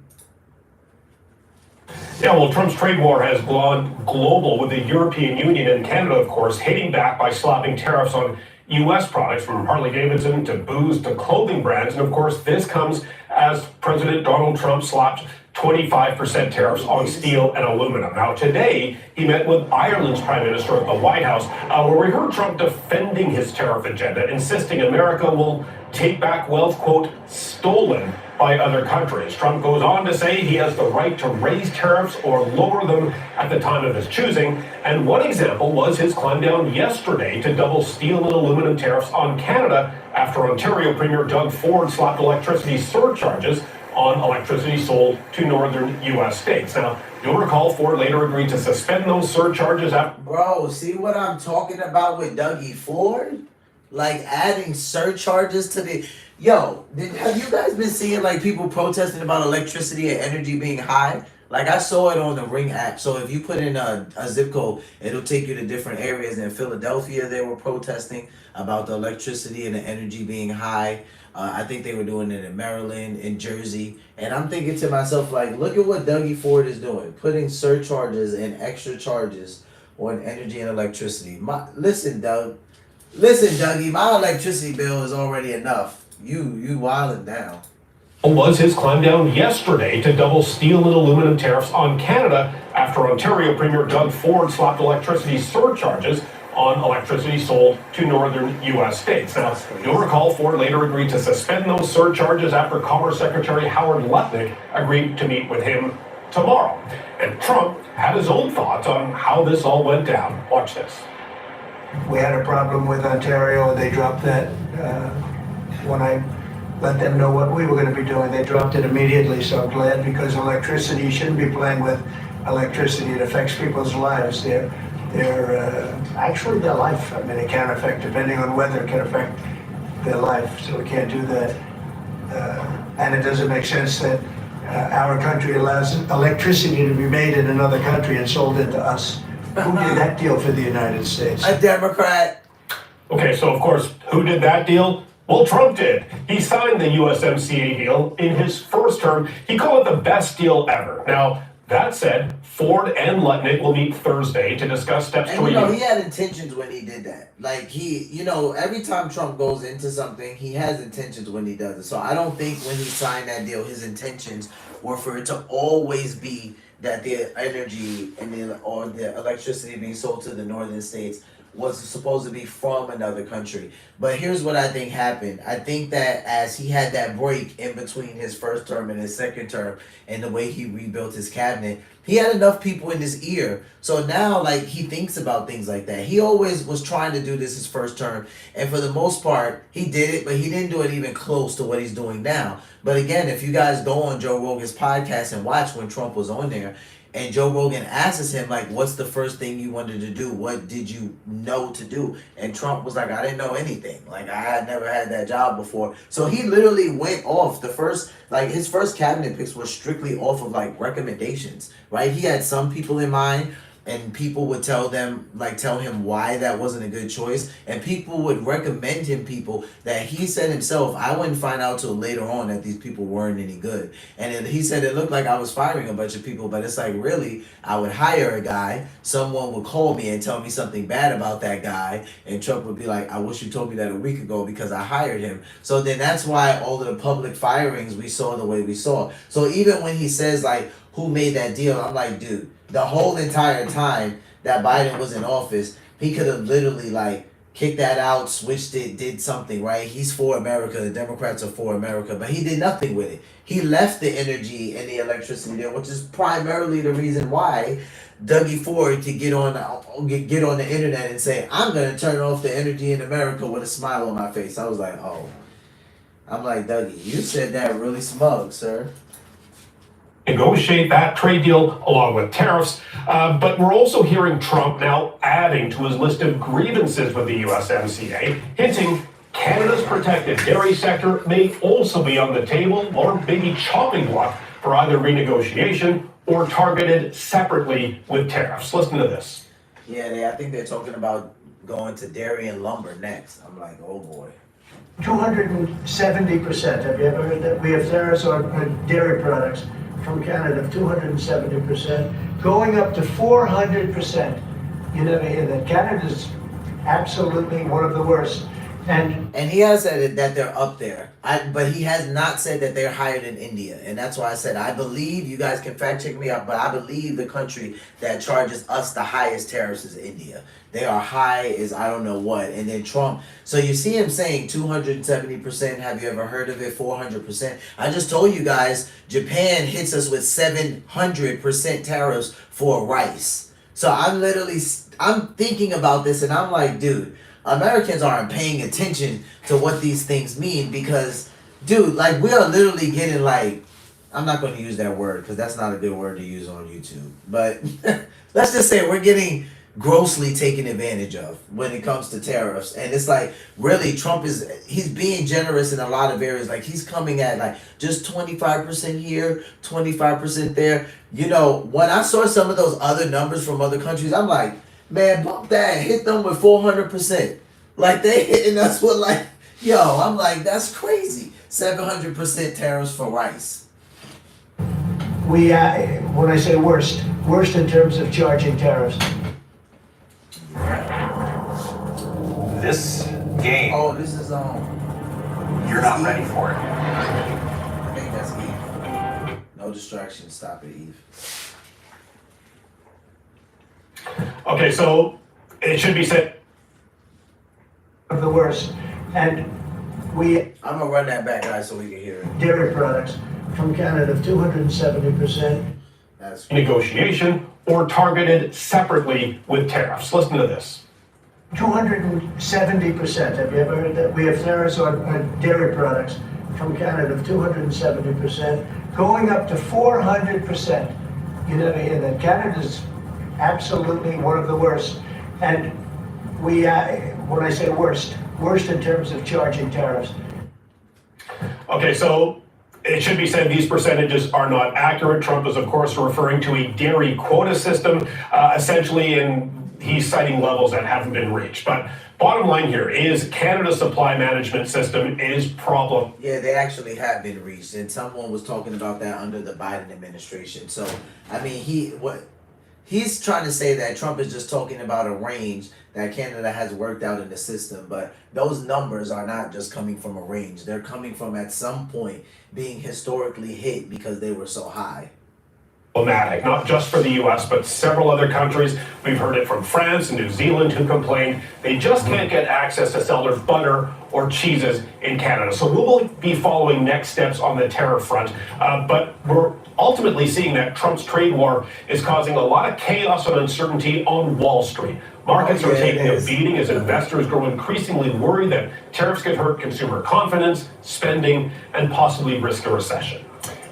S11: Yeah, well, Trump's trade war has gone global, with the European Union and Canada, of course, hitting back by slapping tariffs on U.S. products, from Harley-Davidson to booze to clothing brands. And of course, this comes as President Donald Trump slapped 25% tariffs on steel and aluminum. Now, today, he met with Ireland's Prime Minister at the White House, where we heard Trump defending his tariff agenda, insisting America will take back wealth, quote, stolen by other countries. Trump goes on to say he has the right to raise tariffs or lower them at the time of his choosing. And one example was his climb down yesterday to double steel and aluminum tariffs on Canada after Ontario Premier Doug Ford slapped electricity surcharges on electricity sold to northern U.S. states. Now, you'll recall Ford later agreed to suspend those surcharges after...
S1: Bro, see what I'm talking about with Dougie Ford? Like adding surcharges to the... Yo, have you guys been seeing like people protesting about electricity and energy being high? Like I saw it on the Ring app. So if you put in a zip code, it'll take you to different areas. In Philadelphia, they were protesting about the electricity and the energy being high. I think they were doing it in Maryland, in Jersey. And I'm thinking to myself, like, look at what Dougie Ford is doing. Putting surcharges and extra charges on energy and electricity. Listen, Dougie, my electricity bill is already enough. You wildin' down.
S11: Was his climb down yesterday to double steel and aluminum tariffs on Canada after Ontario Premier Doug Ford slapped electricity surcharges on electricity sold to northern U.S. states. Now, you'll recall Ford later agreed to suspend those surcharges after Commerce Secretary Howard Lutnick agreed to meet with him tomorrow. And Trump had his own thoughts on how this all went down. Watch this.
S12: We had a problem with Ontario, and they dropped that when I let them know what we were going to be doing. They dropped it immediately, so I'm glad, because electricity, you shouldn't be playing with electricity. It affects people's lives. Actually their life. I mean, it can affect, depending on weather, it can affect their life, so we can't do that. And it doesn't make sense that our country allows electricity to be made in another country and sold into us. Who did that deal for the United States?
S1: A Democrat.
S11: Okay, so of course, who did that deal? Well, Trump did. He signed the USMCA deal in his first term. He called it the best deal ever. Now, that said, Ford and Lutnick will meet Thursday to discuss steps
S1: and
S11: to...
S1: you know, he had intentions when he did that. Like, every time Trump goes into something, he has intentions when he does it. So I don't think when he signed that deal, his intentions were for it to always be that the energy and the electricity being sold to the northern states was supposed to be from another country. But here's what I think happened. I think that as he had that break in between his first term and his second term, and the way he rebuilt his cabinet, he had enough people in his ear. So now, like, he thinks about things like that. He always was trying to do this his first term, and for the most part, he did it, but he didn't do it even close to what he's doing now. But again, if you guys go on Joe Rogan's podcast and watch when Trump was on there, and Joe Rogan asks him, like, what's the first thing you wanted to do? What did you know to do? And Trump was like, I didn't know anything. Like, I had never had that job before. So he literally went off his first cabinet picks were strictly off of, like, recommendations, right? He had some people in mind, and people would tell him why that wasn't a good choice. And people would recommend him people that he said himself, I wouldn't find out till later on that these people weren't any good. And he said it looked like I was firing a bunch of people, but it's like, really, I would hire a guy, someone would call me and tell me something bad about that guy, and Trump would be like, I wish you told me that a week ago because I hired him. So then that's why all of the public firings we saw the way we saw. So even when he says, like, who made that deal, I'm like, dude, the whole entire time that Biden was in office, he could have literally, like, kicked that out, switched it, did something, right? He's for America. The Democrats are for America, but he did nothing with it. He left the energy and the electricity there, which is primarily the reason why Dougie Ford could get on the internet and say, "I'm gonna turn off the energy in America with a smile on my face." I was like, "Oh." I'm like, Dougie, you said that really smug, sir.
S11: Negotiate that trade deal along with tariffs. But we're also hearing Trump now adding to his list of grievances with the USMCA, hinting Canada's protected dairy sector may also be on the table or maybe chopping block for either renegotiation or targeted separately with tariffs. Listen to this.
S1: Yeah, I think they're talking about going to dairy and lumber next. I'm like, oh boy.
S12: 270%. Have you ever heard that? We have tariffs on dairy products from Canada of 270%, going up to 400%. You never hear that. Canada's absolutely one of the worst. And
S1: he has said that they're up there. But he has not said that they're higher than India. And that's why I said I believe, you guys can fact check me out, but I believe the country that charges us the highest tariffs is India. They are high as I don't know what. And then Trump, so you see him saying 270%. Have you ever heard of it? 400%. I just told you guys, Japan hits us with 700% tariffs for rice. So I'm thinking about this and I'm like, dude, Americans aren't paying attention to what these things mean because, dude, like we are literally getting like, I'm not going to use that word because that's not a good word to use on YouTube. But let's just say we're getting grossly taken advantage of when it comes to tariffs. And it's like, really, he's being generous in a lot of areas. Like he's coming at like just 25% here, 25% there. You know, when I saw some of those other numbers from other countries, I'm like, man, bump that, hit them with 400%. Like they hitting us with like, yo, I'm like, that's crazy. 700% tariffs for rice.
S12: we, when I say worst in terms of charging tariffs.
S13: This game.
S1: Oh, this is
S13: You're not ready for it.
S1: I think that's Eve. No distractions. Stop it, Eve.
S11: Okay, so it should be said.
S12: Of the worst. And
S1: I'm gonna run that back, guys, so we can hear it.
S12: Dairy products from Canada of 270%.
S1: That's
S11: Negotiation or targeted separately with tariffs. Listen to this.
S12: 270%. Have you ever heard that? We have tariffs on dairy products from Canada of 270%, going up to 400%. You never hear that. Canada's absolutely one of the worst. And we, when I say worst in terms of charging tariffs.
S11: Okay, so it should be said these percentages are not accurate. Trump is, of course, referring to a dairy quota system, essentially, and he's citing levels that haven't been reached. But bottom line here is Canada's supply management system is problem.
S1: Yeah, they actually have been reached, and someone was talking about that under the Biden administration. So, I mean, he's trying to say that Trump is just talking about a range that Canada has worked out in the system, but those numbers are not just coming from a range. They're coming from at some point being historically hit because they were so high.
S11: Problematic, not just for the US, but several other countries. We've heard it from France and New Zealand who complain they just can't get access to sell their butter or cheeses in Canada. So we'll be following next steps on the tariff front, but we're ultimately seeing that Trump's trade war is causing a lot of chaos and uncertainty on Wall Street. Markets are taking a beating as investors grow increasingly worried that tariffs could hurt consumer confidence, spending, and possibly risk a recession.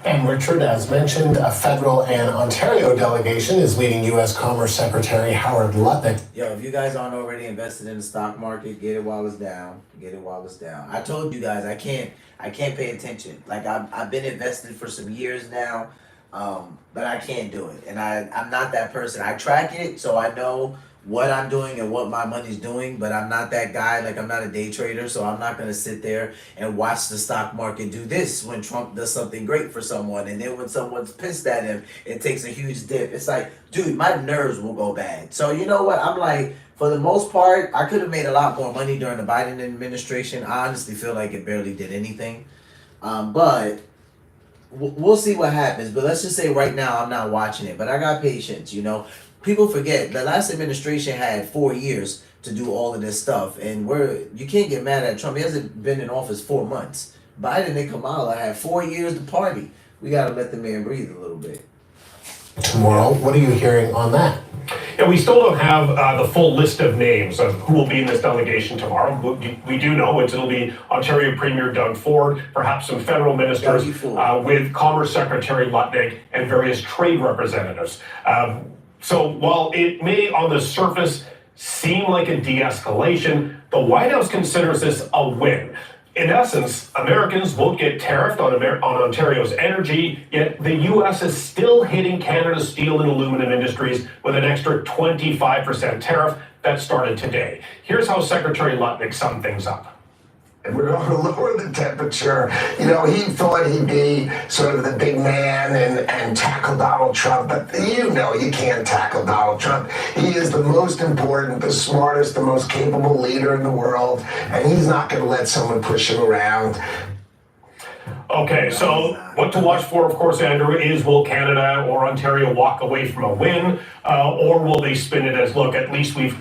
S6: And Richard, as mentioned, a federal and Ontario delegation is leading U.S. Commerce Secretary Howard Lutnick.
S1: Yo, if you guys aren't already invested in the stock market, get it while it's down. Get it while it's down. I told you guys I can't pay attention. Like I've been invested for some years now, but I can't do it. And I'm not that person. I track it so I know what I'm doing and what my money's doing, but I'm not that guy. Like I'm not a day trader, so I'm not gonna sit there and watch the stock market do this when Trump does something great for someone, and then when someone's pissed at him, it takes a huge dip. It's like, dude, my nerves will go bad. So you know what? I'm like, for the most part, I could have made a lot more money during the Biden administration. I honestly feel like it barely did anything, but we'll see what happens. But let's just say right now I'm not watching it, but I got patience, you know. People forget the last administration had 4 years to do all of this stuff. And you can't get mad at Trump. He hasn't been in office 4 months. Biden and Kamala had 4 years to party. We got to let the man breathe a little bit.
S6: Tomorrow, what are you hearing on that?
S11: Yeah, we still don't have the full list of names of who will be in this delegation tomorrow. We do know it'll be Ontario Premier Doug Ford, perhaps some federal ministers, with Commerce Secretary Lutnick and various trade representatives. So while it may on the surface seem like a de-escalation, the White House considers this a win. In essence, Americans won't get tariffed on Ontario's energy, yet the U.S. is still hitting Canada's steel and aluminum industries with an extra 25% tariff that started today. Here's how Secretary Lutnick summed things up.
S14: And we're going to lower the temperature. You know, he thought he'd be sort of the big man and tackle Donald Trump, but you know you can't tackle Donald Trump. He is the most important, the smartest, the most capable leader in the world, and he's not going to let someone push him around.
S11: Okay, so what to watch for, of course, Andrew, is will Canada or Ontario walk away from a win, or will they spin it as, look, at least we're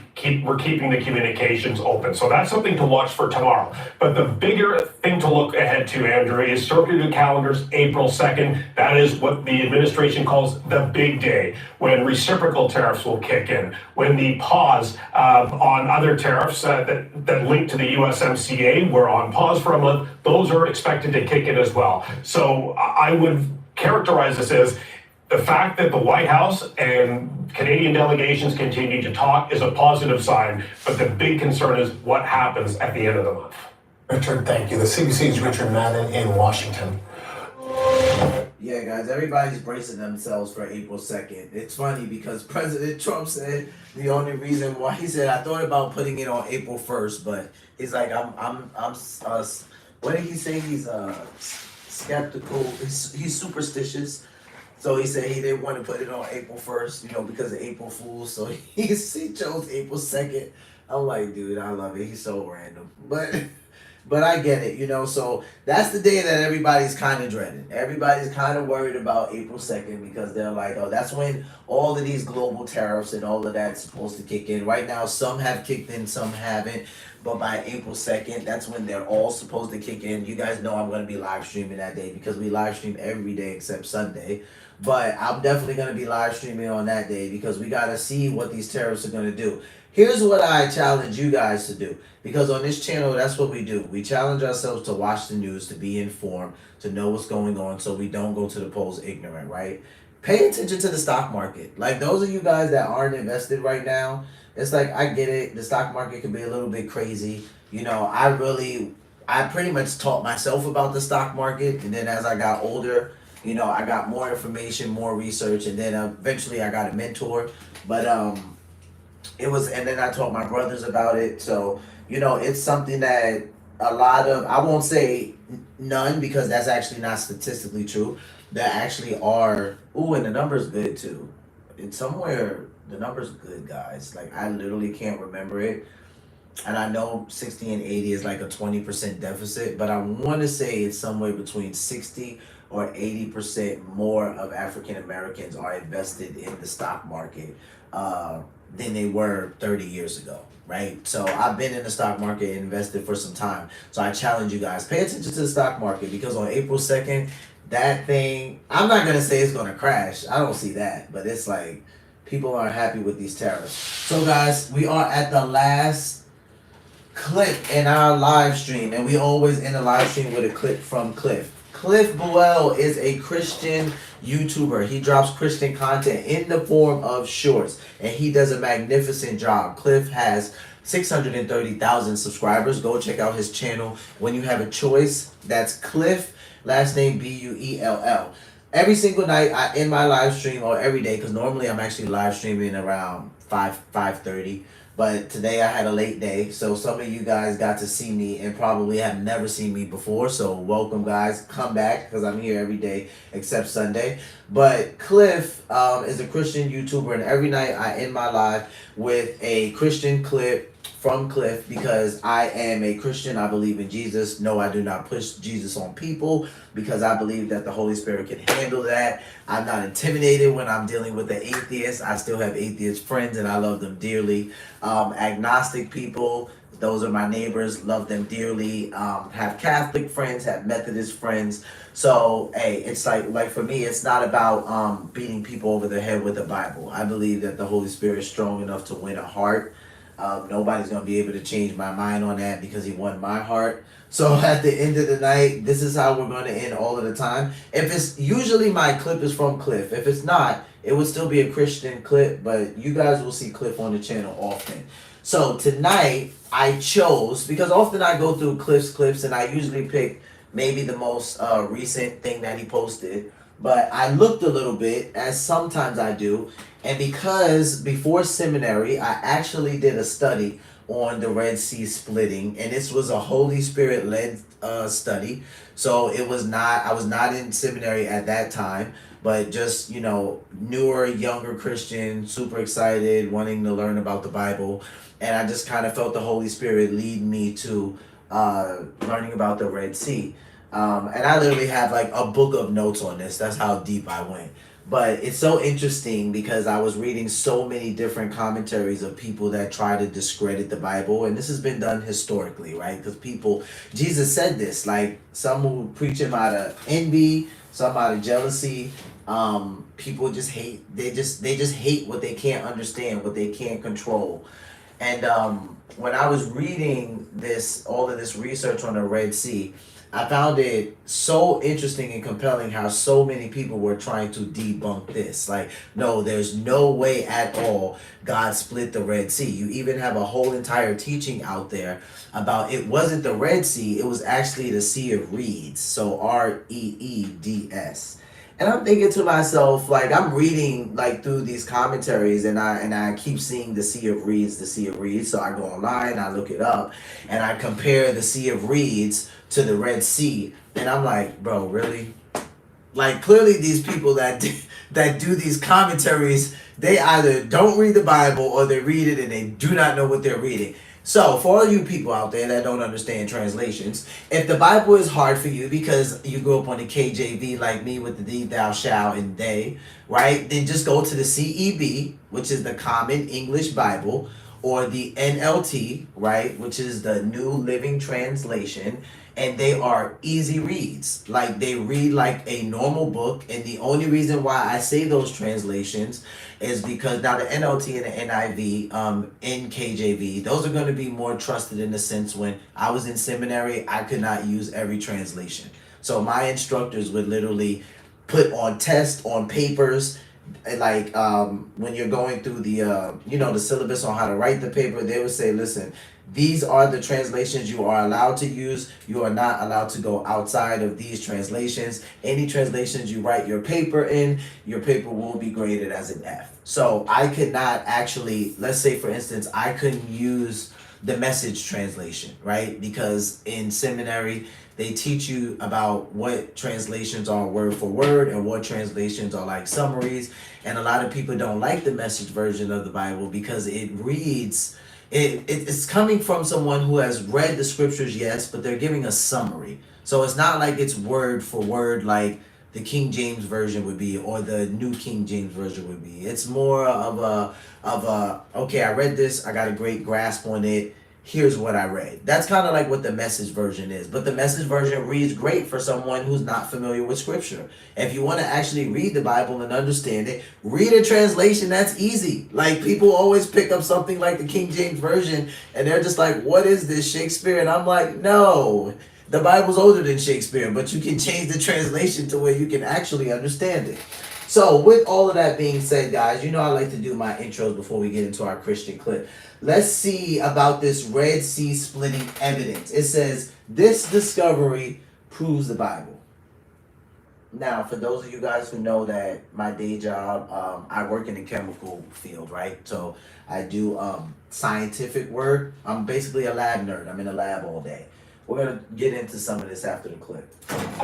S11: keeping the communications open. So that's something to watch for tomorrow. But the bigger thing to look ahead to, Andrew, is circulating calendars April 2nd. That is what the administration calls the big day, when reciprocal tariffs will kick in, when the pause on other tariffs that link to the USMCA were on pause for a month. Those are expected to kick in as well. So I would characterize this as the fact that the White House and Canadian delegations continue to talk is a positive sign, but the big concern is what happens at the end of the month.
S6: Richard, thank you. The CBC's Richard Madden in Washington.
S1: Yeah, guys, everybody's bracing themselves for April 2nd. It's funny because President Trump said the only reason why he said, I thought about putting it on April 1st, but he's like, what did he say? He's skeptical. He's superstitious. So he said he didn't want to put it on April 1st, because of April Fools. So he chose April 2nd. I'm like, dude, I love it. He's so random. But I get it, so that's the day that everybody's kind of dreading. Everybody's kind of worried about April 2nd because they're like, oh, that's when all of these global tariffs and all of that's supposed to kick in. Right now, some have kicked in, some haven't. But by April 2nd, that's when they're all supposed to kick in. You guys know I'm going to be live streaming that day because we live stream every day except Sunday. But I'm definitely going to be live streaming on that day because we got to see what these tariffs are going to do. Here's what I challenge you guys to do. Because on this channel, that's what we do. We challenge ourselves to watch the news, to be informed, to know what's going on so we don't go to the polls ignorant, right? Pay attention to the stock market. Like those of you guys that aren't invested right now, it's like, I get it. The stock market can be a little bit crazy. I pretty much taught myself about the stock market. And then as I got older, I got more information, more research. And then eventually I got a mentor. But and then I taught my brothers about it. So, it's something that a lot of, I won't say none because that's actually not statistically true. There actually are, and the number's good too. It's somewhere, the number's good, guys. Like, I literally can't remember it. And I know 60 and 80 is like a 20% deficit, but I want to say it's somewhere between 60 or 80% more of African Americans are invested in the stock market than they were 30 years ago, right? So I've been in the stock market and invested for some time. So I challenge you guys, pay attention to the stock market because on April 2nd, that thing, I'm not going to say it's going to crash. I don't see that, but it's like people aren't happy with these tariffs. So guys, we are at the last clip in our live stream, and we always end the live stream with a clip from Cliff. Cliff Buell is a Christian YouTuber. He drops Christian content in the form of shorts, and he does a magnificent job. Cliff has 630,000 subscribers. Go check out his channel. When you have a choice, that's Cliff, last name Buell. Every single night I end my live stream, or every day, because normally I'm actually live streaming around 5:30. But today I had a late day, so some of you guys got to see me and probably have never seen me before. So welcome, guys. Come back because I'm here every day except Sunday. But Cliff is a Christian YouTuber, and every night I end my live with a Christian clip from Cliff because I am a Christian. I believe in Jesus. No, I do not push Jesus on people because I believe that the Holy Spirit can handle that. I'm not intimidated when I'm dealing with the atheist. I still have atheist friends and I love them dearly. Agnostic people, those are my neighbors, love them dearly. Have Catholic friends, have Methodist friends. So, hey, it's like for me, it's not about beating people over the head with the Bible. I believe that the Holy Spirit is strong enough to win a heart. Nobody's gonna be able to change my mind on that because he won my heart. So at the end of the night, this is how we're gonna end all of the time. If it's usually my clip is from Cliff. If it's not, it would still be a Christian clip, but you guys will see Cliff on the channel often. So tonight I chose because often I go through Cliff's clips and I usually pick maybe the most recent thing that he posted. But I looked a little bit, as sometimes I do, and because before seminary, I actually did a study on the Red Sea splitting, and this was a Holy Spirit led study. So it was not, I was not in seminary at that time, but just, you know, newer, younger Christian, super excited, wanting to learn about the Bible. And I just kind of felt the Holy Spirit lead me to learning about the Red Sea. And I literally have like a book of notes on this. That's how deep I went. But it's so interesting because I was reading so many different commentaries of people that try to discredit the Bible. And this has been done historically, right? Because people, Jesus said this, like some who preach him out of envy, some out of jealousy. People just hate, they just hate what they can't understand, what they can't control. And when I was reading this, all of this research on the Red Sea, I found it so interesting and compelling how so many people were trying to debunk this. Like, no, there's no way at all God split the Red Sea. You even have a whole entire teaching out there about it wasn't the Red Sea, it was actually the Sea of Reeds. So Reeds. And I'm thinking to myself, like I'm reading like through these commentaries and I keep seeing the Sea of Reeds, the Sea of Reeds. So I go online, I look it up, and I compare the Sea of Reeds to the Red Sea. And I'm like, bro, really? Like clearly these people that do these commentaries, they either don't read the Bible or they read it and they do not know what they're reading. So, for all you people out there that don't understand translations, if the Bible is hard for you because you grew up on the KJV like me with the thee, thou, shall, and they, right? Then just go to the CEB, which is the Common English Bible, or the NLT, right? Which is the New Living Translation. And they are easy reads. Like they read like a normal book. And the only reason why I say those translations is because now the NLT and the NIV, NKJV, those are going to be more trusted in the sense when I was in seminary, I could not use every translation. So my instructors would literally put on tests, on papers, like when you're going through the the syllabus on how to write the paper, they would say, listen, these are the translations you are allowed to use. You are not allowed to go outside of these translations. Any translations you write your paper in, your paper will be graded as an F. So I could not actually, let's say for instance, I couldn't use the Message translation, right? Because in seminary, they teach you about what translations are word for word and what translations are like summaries. And a lot of people don't like the Message version of the Bible because it reads, it's coming from someone who has read the scriptures, yes, but they're giving a summary. So it's not like it's word for word like the King James version would be or the New King James version would be. It's more of a okay, I read this, I got a great grasp on it. Here's what I read. That's kind of like what the Message version is. But the Message version reads great for someone who's not familiar with scripture. If you want to actually read the Bible and understand it, read a translation. That's easy. Like people always pick up something like the King James version and they're just like, what is this, Shakespeare? And I'm like, no, the Bible's older than Shakespeare, but you can change the translation to where you can actually understand it. So with all of that being said, guys, you know I like to do my intros before we get into our Christian clip. Let's see about this Red Sea splitting evidence. It says, this discovery proves the Bible. Now, for those of you guys who know that my day job, I work in the chemical field, right? So I do scientific work. I'm basically a lab nerd. I'm in a lab all day. We're gonna get into some of this after the clip.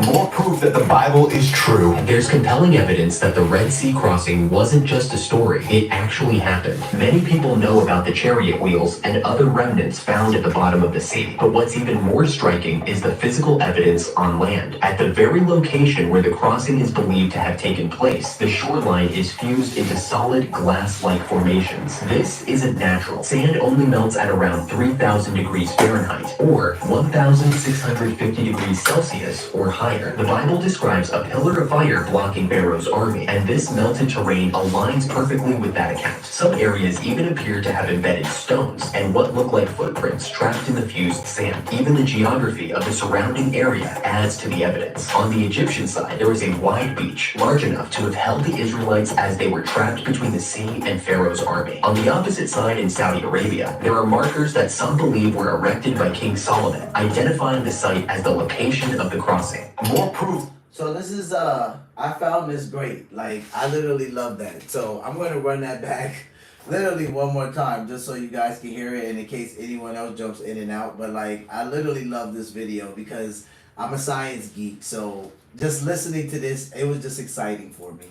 S15: More proof that the Bible is true. There's compelling evidence that the Red Sea crossing wasn't just a story, it actually happened. Many people know about the chariot wheels and other remnants found at the bottom of the sea. But what's even more striking is the physical evidence on land. At the very location where the crossing is believed to have taken place, the shoreline is fused into solid glass-like formations. This isn't natural. Sand only melts at around 3,000 degrees Fahrenheit, or 1,650 degrees Celsius, or higher. The Bible describes a pillar of fire blocking Pharaoh's army, and this melted terrain aligns perfectly with that account. Some areas even appear to have embedded stones and what look like footprints trapped in the fused sand. Even the geography of the surrounding area adds to the evidence. On the Egyptian side, there is a wide beach, large enough to have held the Israelites as they were trapped between the sea and Pharaoh's army. On the opposite side in Saudi Arabia, there are markers that some believe were erected by King Solomon, identifying the site as the location of the crossing. More proof.
S1: So this is I found this great. Like, I literally love that. So I'm gonna run that back literally one more time just so you guys can hear it, and in case anyone else jumps in and out. But like, I literally love this video because I'm a science geek. So just listening to this, it was just exciting for me.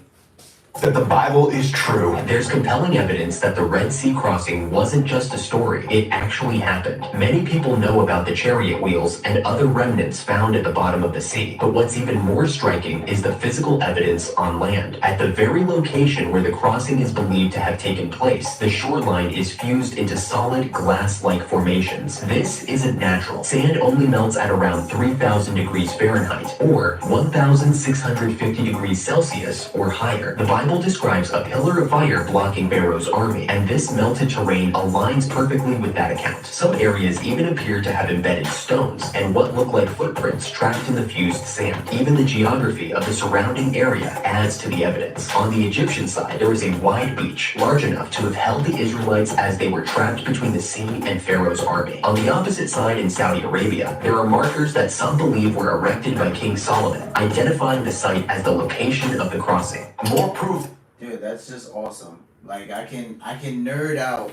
S15: That the Bible is true. There's compelling evidence that the Red Sea crossing wasn't just a story, it actually happened. Many people know about the chariot wheels and other remnants found at the bottom of the sea, but what's even more striking is the physical evidence on land. At the very location where the crossing is believed to have taken place, the shoreline is fused into solid glass-like formations. This isn't natural. Sand only melts at around 3,000 degrees Fahrenheit, or 1,650 degrees Celsius, or higher. The Bible describes a pillar of fire blocking Pharaoh's army, and this melted terrain aligns perfectly with that account. Some areas even appear to have embedded stones and what look like footprints trapped in the fused sand. Even the geography of the surrounding area adds to the evidence. On the Egyptian side, there is a wide beach, large enough to have held the Israelites as they were trapped between the sea and Pharaoh's army. On the opposite side in Saudi Arabia, there are markers that some believe were erected by King Solomon, identifying the site as the location of the crossing. More proof.
S1: Dude, that's just awesome. Like, I can nerd out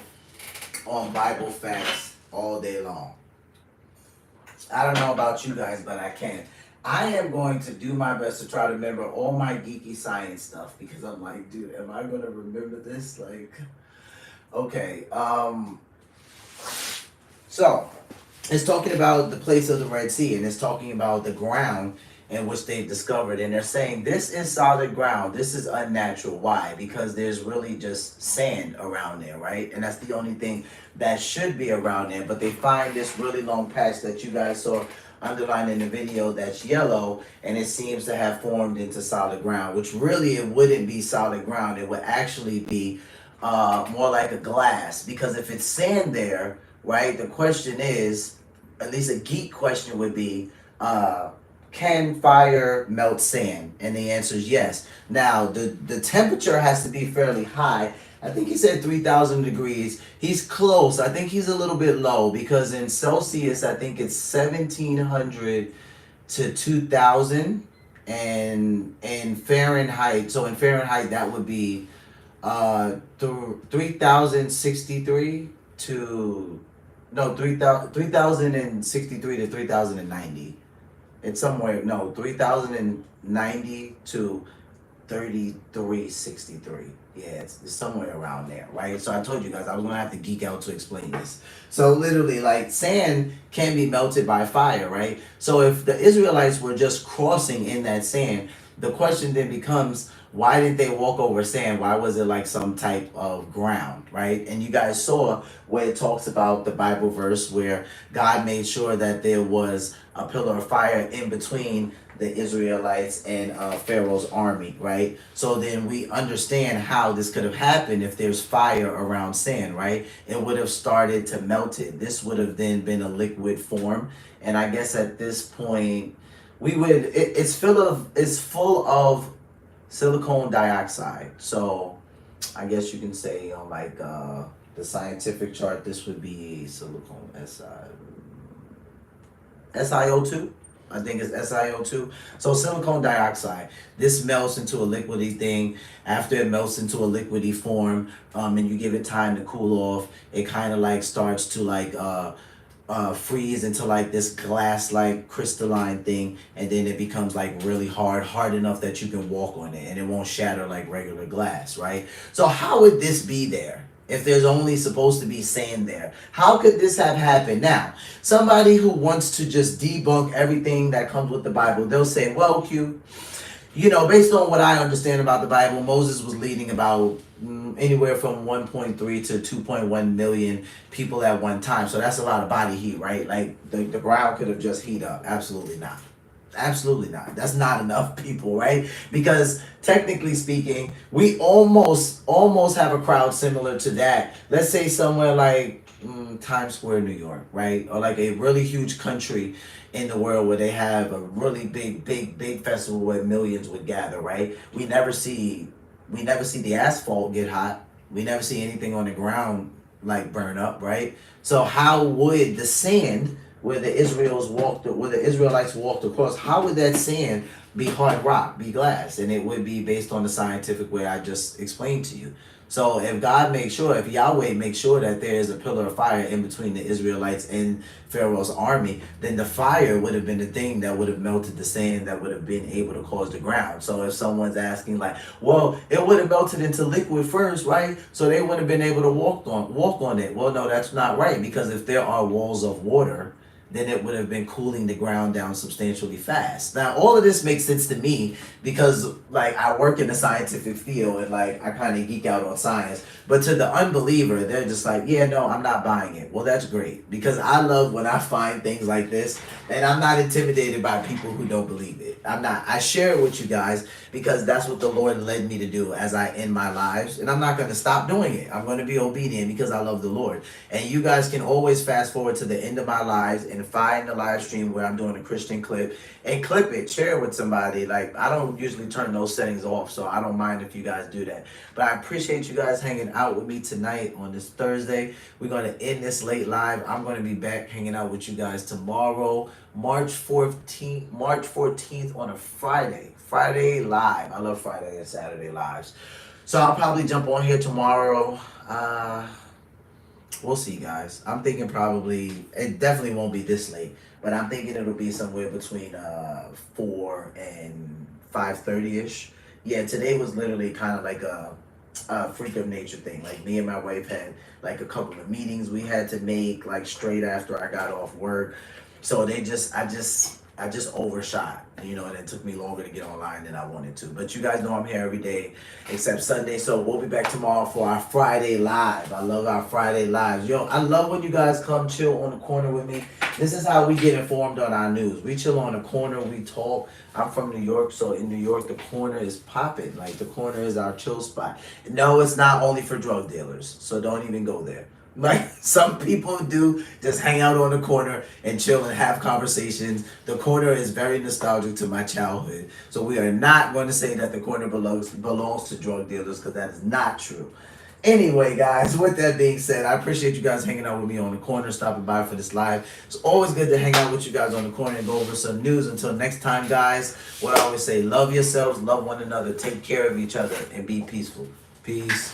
S1: on Bible facts all day long. I don't know about you guys, but I can. I am going to do my best to try to remember all my geeky science stuff because I'm like, dude, am I gonna remember this? Like, okay. So it's talking about the place of the Red Sea, and it's talking about the ground in which they've discovered, and they're saying this is solid ground. This is unnatural. Why? Because there's really just sand around there, right? And that's the only thing that should be around there. But they find this really long patch that you guys saw underlined in the video that's yellow, and it seems to have formed into solid ground, which really it wouldn't be solid ground. It would actually be more like a glass, because if it's sand there, right, the question is, at least a geek question would be, can fire melt sand? And the answer is yes. Now, the temperature has to be fairly high. I think he said 3,000 degrees. He's close. I think he's a little bit low because in Celsius, I think it's 1,700 to 2,000. And in Fahrenheit, so in Fahrenheit, that would be 3,063 to, no, 3,063 to 3,090. It's somewhere, no, 3,090 to 3,363. Yeah, it's somewhere around there, right? So I told you guys I was going to have to geek out to explain this. So literally, like, sand can be melted by fire, right? So if the Israelites were just crossing in that sand, the question then becomes, why didn't they walk over sand? Why was it like some type of ground, right? And you guys saw where it talks about the Bible verse where God made sure that there was a pillar of fire in between the Israelites and Pharaoh's army, right? So then we understand how this could have happened if there's fire around sand, right? It would have started to melt it. This would have then been a liquid form. And I guess at this point, we would, it's full of silicon dioxide. So I guess you can say on like the scientific chart, this would be silicon SiO2. I think it's SiO2. So silicon dioxide. This melts into a liquidy thing. After it melts into a liquidy form, and you give it time to cool off, it kind of like starts to like freeze into like this glass like crystalline thing, and then it becomes like really hard enough that you can walk on it and it won't shatter like regular glass, right? So how would this be there if there's only supposed to be sand there? How could this have happened? Now, somebody who wants to just debunk everything that comes with the Bible, they'll say, well, Q, you know, based on what I understand about the Bible, Moses was leading about anywhere from 1.3 to 2.1 million people at one time. So that's a lot of body heat, right? Like the ground could have just heat up. Absolutely not. Absolutely not. That's not enough people, right? Because technically speaking, we almost have a crowd similar to that. Let's say somewhere like Times Square, New York, right? Or like a really huge country in the world where they have a really big festival where millions would gather, right? We never see the asphalt get hot. We never see anything on the ground like burn up, right? So how would the sand where the Israelites walked across, how would that sand be hard rock, be glass? And it would be based on the scientific way I just explained to you. So if Yahweh makes sure that there is a pillar of fire in between the Israelites and Pharaoh's army, then the fire would have been the thing that would have melted the sand that would have been able to cause the ground. So if someone's asking like, well, it would have melted into liquid first, right? So they would have been able to walk on it. Well, no, that's not right, because if there are walls of water, then it would have been cooling the ground down substantially fast. Now, all of this makes sense to me because, like, I work in the scientific field and, like, I kind of geek out on science. But to the unbeliever, they're just like, yeah, no, I'm not buying it. Well, that's great, because I love when I find things like this, and I'm not intimidated by people who don't believe it. I'm not. I share it with you guys because that's what the Lord led me to do as I end my lives, and I'm not going to stop doing it. I'm going to be obedient because I love the Lord. And you guys can always fast forward to the end of my lives and find the live stream where I'm doing a Christian clip and clip it, share it with somebody. Like, I don't usually turn those settings off, so I don't mind if you guys do that. But I appreciate you guys hanging out with me tonight on this Thursday. We're going to end this late live. I'm going to be back hanging out with you guys tomorrow, March 14th on a Friday live. I love Friday and Saturday lives. So I'll probably jump on here tomorrow. We'll see, guys. I'm thinking probably, it definitely won't be this late, but I'm thinking it'll be somewhere between 4 and 5:30ish. Yeah, today was literally kind of like a freak of nature thing. Like, me and my wife had like a couple of meetings we had to make like straight after I got off work. So I just overshot, you know, and it took me longer to get online than I wanted to. But you guys know I'm here every day except Sunday. So we'll be back tomorrow for our Friday live. I love our Friday lives. Yo, I love when you guys come chill on the corner with me. This is how we get informed on our news. We chill on the corner, we talk. I'm from New York, so in New York, the corner is popping. Like, the corner is our chill spot. No, it's not only for drug dealers, so don't even go there. Like, some people do just hang out on the corner and chill and have conversations. The corner is very nostalgic to my childhood. So we are not going to say that the corner belongs to drug dealers, because that is not true. Anyway, guys, with that being said, I appreciate you guys hanging out with me on the corner, stopping by for this live. It's always good to hang out with you guys on the corner and go over some news. Until next time, guys, what I always say, love yourselves, love one another, take care of each other, and be peaceful. Peace.